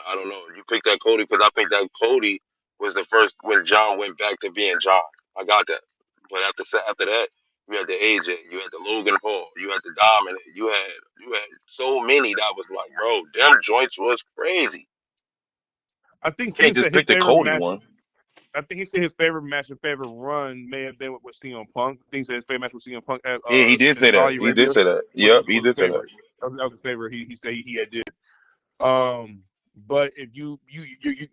Speaker 3: I don't know. You picked that Cody because I think that Cody was the first when John went back to being John. I got that. But after that, you had the AJ, you had the Logan Paul, you had the Dominant, you had so many that was like, bro, them joints was crazy.
Speaker 2: I think
Speaker 4: You can't
Speaker 2: Cena
Speaker 4: just
Speaker 2: said his
Speaker 4: pick the
Speaker 2: favorite
Speaker 4: Cody
Speaker 2: match.
Speaker 4: one.
Speaker 2: I think he said his favorite match and favorite run may have been with CM Punk. I think he said his favorite match with CM Punk at
Speaker 4: Yeah, he did
Speaker 2: in
Speaker 4: say that.
Speaker 2: Saudi
Speaker 4: He did
Speaker 2: Arabia
Speaker 4: say that. Yep, he
Speaker 2: was his
Speaker 4: did say that.
Speaker 2: favorite. That was his favorite. He said he had did. But if you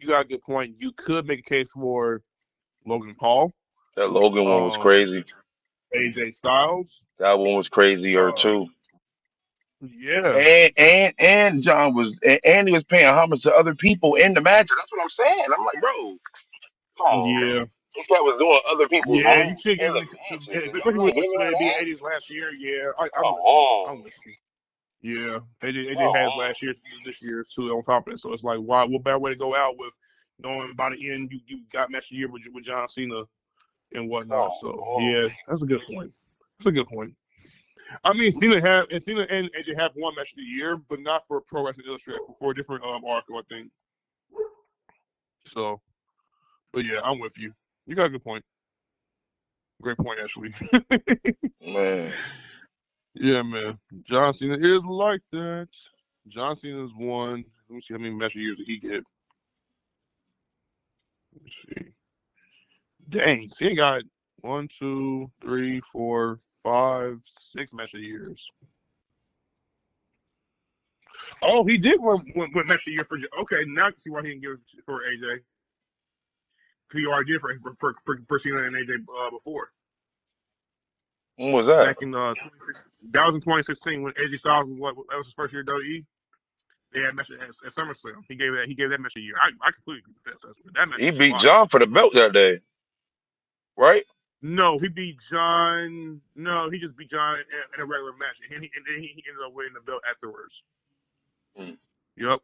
Speaker 2: got a good point. You could make a case for Logan Paul,
Speaker 4: That Logan one was
Speaker 2: um,
Speaker 4: crazy.
Speaker 2: AJ Styles.
Speaker 4: That one was crazier
Speaker 2: Uh,
Speaker 4: too.
Speaker 2: yeah,
Speaker 4: And John was and he was paying homage to other people in the match. That's what I'm saying. I'm like, bro, come on, man.
Speaker 2: yeah,
Speaker 3: This guy was doing other people's
Speaker 2: yeah. You
Speaker 3: moves
Speaker 2: should
Speaker 3: in
Speaker 2: give
Speaker 3: the
Speaker 2: him,
Speaker 3: matches, and
Speaker 2: especially
Speaker 3: I'm not giving
Speaker 2: with
Speaker 3: him
Speaker 2: it being
Speaker 3: that.
Speaker 2: AJ's last year. Yeah, I'm
Speaker 3: Come
Speaker 2: with you.
Speaker 3: on,
Speaker 2: I'm with you. Yeah,
Speaker 3: come
Speaker 2: AJ has
Speaker 3: on,
Speaker 2: last year, this year too on top of it. So it's like, why? What better way to go out with knowing by the end you got match of the year with John Cena and whatnot.
Speaker 3: come
Speaker 2: So
Speaker 3: on.
Speaker 2: yeah, that's a good point. That's a good point. I mean, Cena and AJ have one match of the year, but not for Pro Wrestling Illustrated, for a different article, I think. So, but yeah, I'm with you. You got a good point. Great point, actually.
Speaker 4: Man.
Speaker 2: Yeah, man. John Cena is like that. John Cena's won. Let me see how many match of years did he get. Let me see. Dang, Cena got 1, 2, 3, 4, 5, 6 match of years. Oh, he did win match of year for. Okay, now I can see why he didn't give it for AJ. He already did for Cena and AJ before.
Speaker 4: When was that?
Speaker 2: Back in 2016. That was in 2016 when AJ Styles was that was his first year at WWE. They had match at SummerSlam. He gave that match a year. I completely agree with that. That match
Speaker 4: He
Speaker 2: was
Speaker 4: beat
Speaker 2: fire.
Speaker 4: John for the belt that day, right?
Speaker 2: No, he beat John. No, he just beat John in a regular match, and then he ended up winning the belt afterwards.
Speaker 4: Mm.
Speaker 2: Yep.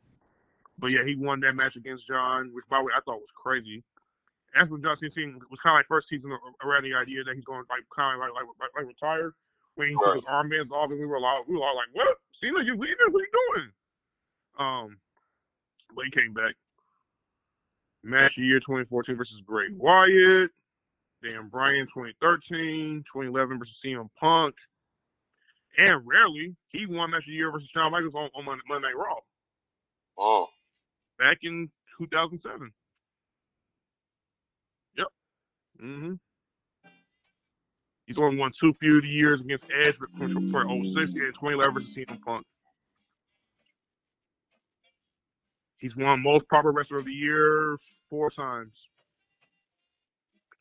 Speaker 2: But yeah, he won that match against John, which by the way I thought was crazy. That's when John Cena was kind of like first season around the idea that he's going to like kind of like retire when he took
Speaker 3: Right.
Speaker 2: his armbands off, and we were all like, "What? Cena, you leaving? What are you doing?" But he came back. Match of year 2014 versus Bray Wyatt. Dan Bryan 2013, 2011 versus CM Punk. And rarely, he won match of the year versus Shawn Michaels on Monday Night Raw
Speaker 3: Oh.
Speaker 2: back in 2007. Yep. Mm-hmm. He's only won 2 feud years against Edge for 06 and 2011 versus CM Punk. He's won most proper wrestler of the year 4 times.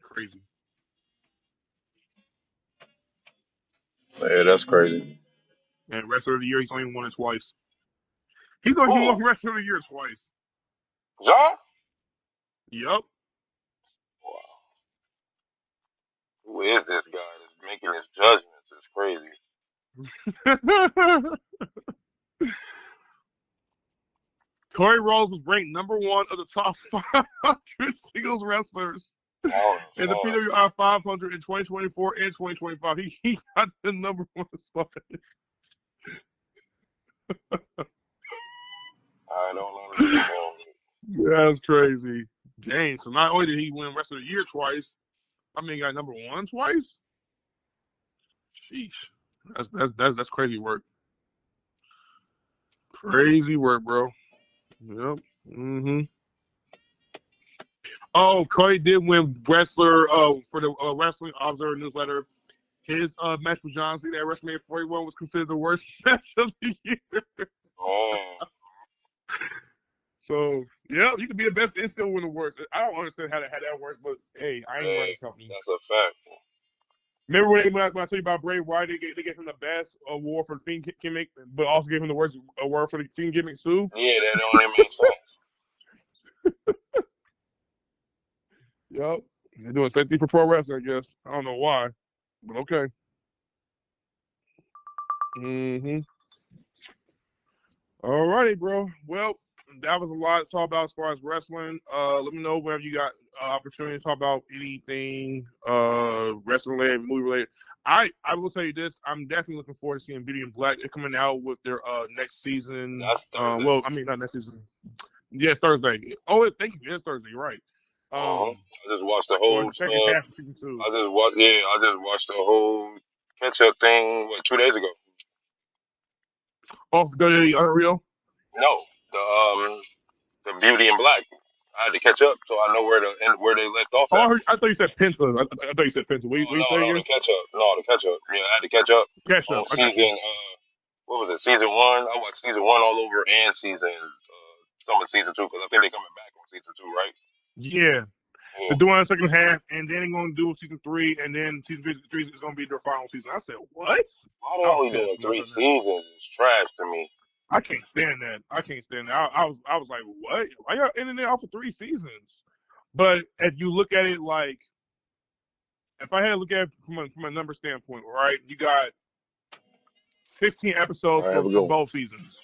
Speaker 2: Crazy.
Speaker 4: Yeah, that's crazy.
Speaker 2: And wrestler of the year, he's only won it twice. He's only
Speaker 3: Who?
Speaker 2: won wrestler of the year twice.
Speaker 3: John?
Speaker 2: Yep.
Speaker 3: Wow. Who is this guy that's making his judgments? It's crazy.
Speaker 2: Corey Rhodes was ranked number 1 of the top 500 singles wrestlers
Speaker 3: I don't
Speaker 2: in the
Speaker 3: understand.
Speaker 2: PWI 500 in 2024 and 2025. He got the number 1 spot.
Speaker 3: I don't understand.
Speaker 2: That's crazy. Dang. So not only did he win Wrestler of the Year twice, I mean, he got number 1 twice. Sheesh. That's crazy work. Crazy work, bro. Yep. Mhm. Oh, Cody did win wrestler for the Wrestling Observer newsletter. His match with John Cena at WrestleMania 41 was considered the worst match of the year.
Speaker 3: Oh.
Speaker 2: So, yeah, you can be the best and still win the worst. I don't understand how that works, but hey, I ain't running
Speaker 3: Yeah,
Speaker 2: this company.
Speaker 3: that's a fact.
Speaker 2: Remember when I told you about Bray Wyatt, they gave him the best award for the Fiend gimmick, but also gave him the worst award for the Fiend gimmick too?
Speaker 3: Yeah, that don't even make sense.
Speaker 2: Yep. They're doing the same thing for pro wrestling, I guess. I don't know why, but okay. Mm-hmm. All righty, bro. Well, that was a lot to talk about as far as wrestling. Let me know whenever you got opportunity to talk about anything wrestling related, movie related. I will tell you this. I'm definitely looking forward to seeing Beauty and Black. They're coming out with their next season.
Speaker 3: That's Thursday.
Speaker 2: Well, I mean not next season. Yes, Thursday. Oh, thank you. Yes, Thursday. You're right.
Speaker 3: I just watched the
Speaker 2: Or
Speaker 3: whole
Speaker 2: the second half of season 2.
Speaker 3: I just watched the whole catch up thing 2 days ago.
Speaker 2: Oh, go to the Unreal.
Speaker 3: No, the Beauty and Black. I had to catch up so I know where they left off at.
Speaker 2: Oh, I thought you said Penta. I thought you said Penta. What you say
Speaker 3: No,
Speaker 2: again?
Speaker 3: the catch up. No, the catch up. Yeah, I had to catch up
Speaker 2: Catch
Speaker 3: on
Speaker 2: up. I got you.
Speaker 3: season. What was it? Season 1. I watched season 1 all over and some of season 2 because I think they're coming back on season 2, right?
Speaker 2: Yeah.
Speaker 3: Yeah.
Speaker 2: They're doing the second half, and then they're going to do season 3, and then season 3 is going to be their final season. I said, what?
Speaker 3: Why they
Speaker 2: I was
Speaker 3: only doing
Speaker 2: pissed when I
Speaker 3: 3
Speaker 2: done that.
Speaker 3: seasons? It's trash to me.
Speaker 2: I can't stand that. I was like, what? Why y'all ending it off of 3 seasons? But if you look at it like, if I had to look at it from a number standpoint, right? You got 16
Speaker 4: All
Speaker 2: episodes
Speaker 4: right, have a good
Speaker 2: for
Speaker 4: one.
Speaker 2: both seasons.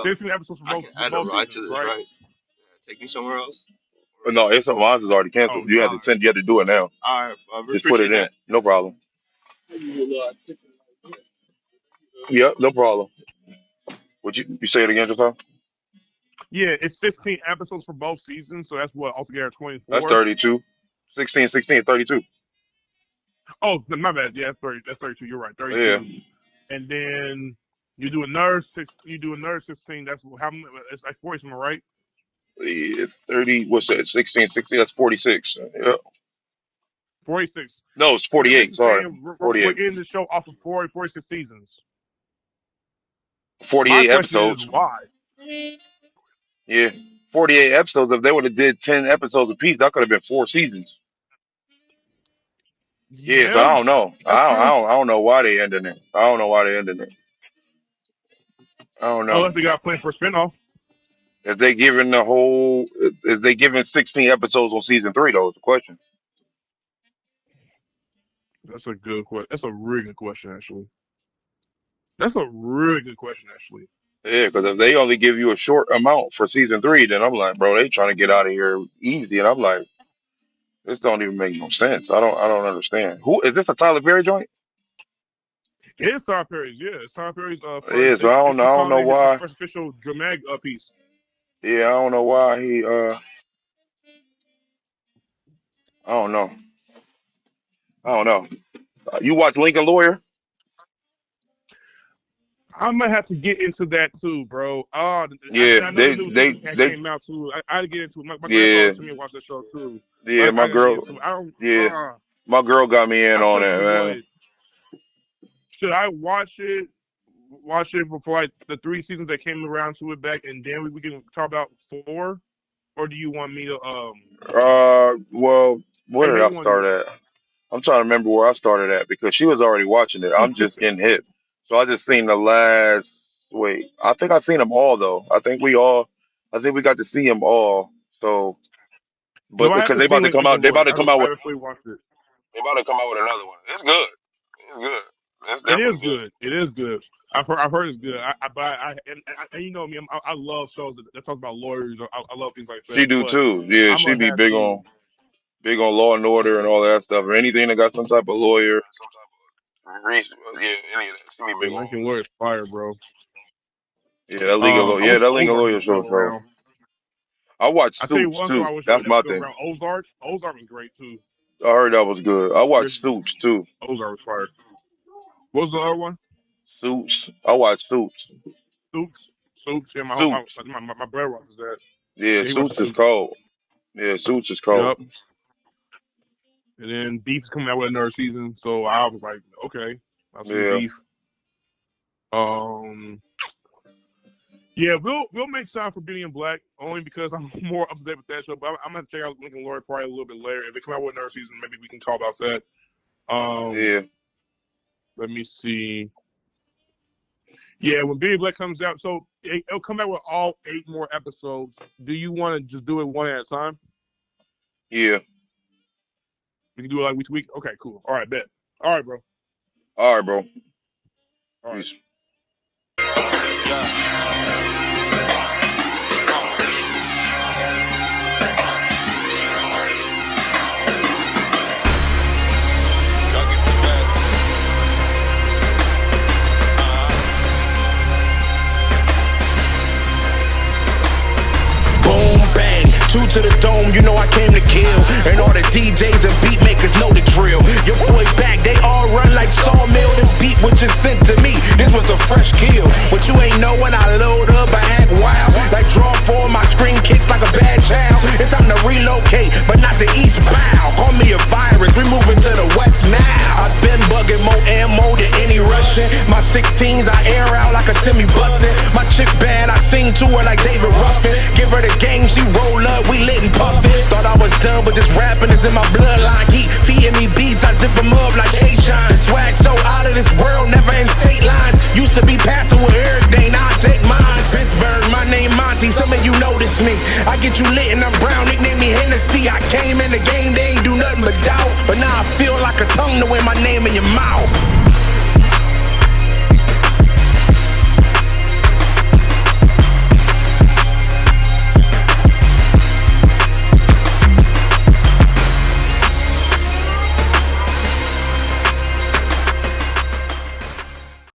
Speaker 2: 16 episodes
Speaker 5: I can
Speaker 2: for
Speaker 5: add a
Speaker 2: both
Speaker 5: ride to
Speaker 2: seasons,
Speaker 5: this,
Speaker 2: right?
Speaker 5: right? Take me somewhere else.
Speaker 4: No, it's mine is already
Speaker 2: Oh,
Speaker 4: canceled. You have
Speaker 5: All
Speaker 4: to
Speaker 5: right,
Speaker 4: send. You have to do it now.
Speaker 5: all right. We
Speaker 4: Just put
Speaker 5: appreciate
Speaker 4: it in.
Speaker 5: that.
Speaker 4: No problem. Yep, no problem. Would you say it again, Josiah?
Speaker 2: yeah, it's 16 episodes for both seasons, so that's what altogether
Speaker 4: That's
Speaker 2: 24.
Speaker 4: 32. 16, 16, 32.
Speaker 2: Oh, my bad. Yeah, that's 30. That's 32. You're right.
Speaker 4: Yeah.
Speaker 2: 32. And then You do another 16. That's how many? It's like 40 something, right?
Speaker 4: It's 30. What's that? 16, 16. That's 46. Yeah.
Speaker 2: 46.
Speaker 4: No, it's
Speaker 2: So you're
Speaker 4: 48.
Speaker 2: basically
Speaker 4: Sorry,
Speaker 2: saying we're
Speaker 4: 48.
Speaker 2: getting the show off of 46 seasons. My
Speaker 4: 48
Speaker 2: question is
Speaker 4: episodes.
Speaker 2: why?
Speaker 4: Yeah, 48 episodes. If they would have did 10 episodes apiece, that could have been 4 seasons. Yeah, so
Speaker 2: Yeah,
Speaker 4: I don't know.
Speaker 2: that's true.
Speaker 4: I don't know why they ended it. I don't know why they ended it. I don't know.
Speaker 2: Unless they got planned for a spinoff.
Speaker 4: If they given the whole, if they given 16 episodes on season three, though, is the question.
Speaker 2: That's a good question. That's a really good question, actually. That's a really good question, actually.
Speaker 4: Yeah, because if they only give you a short amount for season three, then I'm like, bro, they trying to get out of here easy, and I'm like, this don't even make no sense. I don't understand. Who is this? A Tyler Perry joint?
Speaker 2: It is Tyler Perry's, yeah. It's Tyler Perry's first.
Speaker 4: Yeah, so
Speaker 2: They
Speaker 4: I don't
Speaker 2: called
Speaker 4: know
Speaker 2: it his
Speaker 4: why.
Speaker 2: first official dramatic piece.
Speaker 4: Yeah, I don't know why he. I don't know. I don't know. You watch Lincoln Lawyer?
Speaker 2: I might have to get into that too, bro. Oh,
Speaker 4: Yeah,
Speaker 2: I know the new season
Speaker 4: they.
Speaker 2: came out too. I had to get into it. My grandpa
Speaker 4: Yeah,
Speaker 2: always told me to watch that show too.
Speaker 4: yeah.
Speaker 2: I
Speaker 4: My
Speaker 2: gotta get
Speaker 4: girl.
Speaker 2: into it. I don't.
Speaker 4: Yeah, my girl got me in
Speaker 2: I
Speaker 4: on
Speaker 2: tell
Speaker 4: it,
Speaker 2: you what.
Speaker 4: man.
Speaker 2: Should I watch it? Watch it before like the 3 seasons that came around to it back, and then we can talk about 4, or do you want me to
Speaker 4: Well,
Speaker 2: How
Speaker 4: where
Speaker 2: you
Speaker 4: did I
Speaker 2: want to do
Speaker 4: start at? I'm trying to remember where I started at because she was already watching it. I'm just
Speaker 2: it?
Speaker 4: getting hip. So I just seen the last. Wait, I think I seen them all though. I think we all. I think we got to see them all. So,
Speaker 2: No,
Speaker 4: but
Speaker 2: I
Speaker 4: because
Speaker 2: haven't seen
Speaker 4: they
Speaker 2: Lincoln
Speaker 4: about
Speaker 2: Lawyer.
Speaker 4: to come out
Speaker 2: I
Speaker 4: with.
Speaker 2: haven't fully watched it.
Speaker 3: They about to come out with another one. It's good. It's good. It's
Speaker 2: It is
Speaker 3: definitely good.
Speaker 2: good. It is good. I've heard it's good. And you know me, I love shows that talk about lawyers. I love things like
Speaker 4: She
Speaker 2: that.
Speaker 4: do
Speaker 2: But
Speaker 4: too. Yeah,
Speaker 2: I'm
Speaker 4: she
Speaker 2: gonna
Speaker 4: be
Speaker 2: have to.
Speaker 4: big on Law and Order and all that stuff, or anything that got some type of lawyer.
Speaker 3: Some type of yeah, any of that. She be
Speaker 2: Yeah,
Speaker 3: big on.
Speaker 2: Lincoln Lawyer is fire, bro.
Speaker 4: Yeah, that legal lawyer.
Speaker 2: I
Speaker 4: Yeah,
Speaker 2: wish
Speaker 4: that legal
Speaker 2: Ozark
Speaker 4: lawyer
Speaker 2: was
Speaker 4: show.
Speaker 2: still
Speaker 4: So
Speaker 2: around.
Speaker 4: I watched
Speaker 2: I tell you
Speaker 4: Stoops
Speaker 2: one show
Speaker 4: too.
Speaker 2: I wish
Speaker 4: That's
Speaker 2: that was
Speaker 4: my
Speaker 2: still
Speaker 4: thing.
Speaker 2: around. Ozark. Ozark was great too.
Speaker 4: I heard that was good. I watched
Speaker 2: Chris
Speaker 4: Stoops too.
Speaker 2: Ozark was fire. What was the other one?
Speaker 4: Suits. I watched Suits.
Speaker 2: Soups. Soups. Yeah,
Speaker 4: Suits.
Speaker 2: my brother watches that.
Speaker 4: Yeah,
Speaker 2: Yeah, he watches
Speaker 4: Suits is
Speaker 2: Soups.
Speaker 4: cold. Yeah, Suits is cold.
Speaker 2: Yep. And then Beef's coming out with another season, so I was like, okay, I'll see
Speaker 4: Yeah,
Speaker 2: Beef. Um, yeah, we'll make time for Beauty and Black only because I'm more up to date with that show. But I'm gonna check out Lincoln Lawyer probably a little bit later. If they come out with another season, maybe we can talk about that.
Speaker 4: yeah,
Speaker 2: Let me see. Yeah, when Beauty and Black comes out, so it'll come out with all 8 more episodes. Do you want to just do it one at a time?
Speaker 4: yeah.
Speaker 2: We can do it like week to week. Okay, cool. All right, bet. All right, bro.
Speaker 4: All right, bro.
Speaker 2: All right.
Speaker 4: Peace.
Speaker 1: Boom, bang, 2 to the dome, you know I came to kill. And all the DJs and beat makers know the drill. Your boy back, they all run like sawmill. This beat was just sent to me, this was a fresh kill. But you ain't know when I load up, I act wild. Like draw 4, my screen kicks like a bad child. It's time to relocate, but not the eastbound. Call me a virus, we moving to the west now. I've been bugging more ammo than any Russian. My 16s I air out like a semi-bussin'. My chick bad, I sing to her like David Ruffin. Give her the game, she roll up, we lit and puffin'. Thought I was done, but this rapping is in my bloodline. Keep feeding me beats, I zip them up like K-Shine. The swag so out of this world, never in state lines. Used to be passing with everything, now I take mine. Pittsburgh, my name Monty, some of you notice me. I get you lit and I'm brown, nickname me Hennessy. I came in the game, they ain't do nothing but doubt. But now I feel like a tongue the way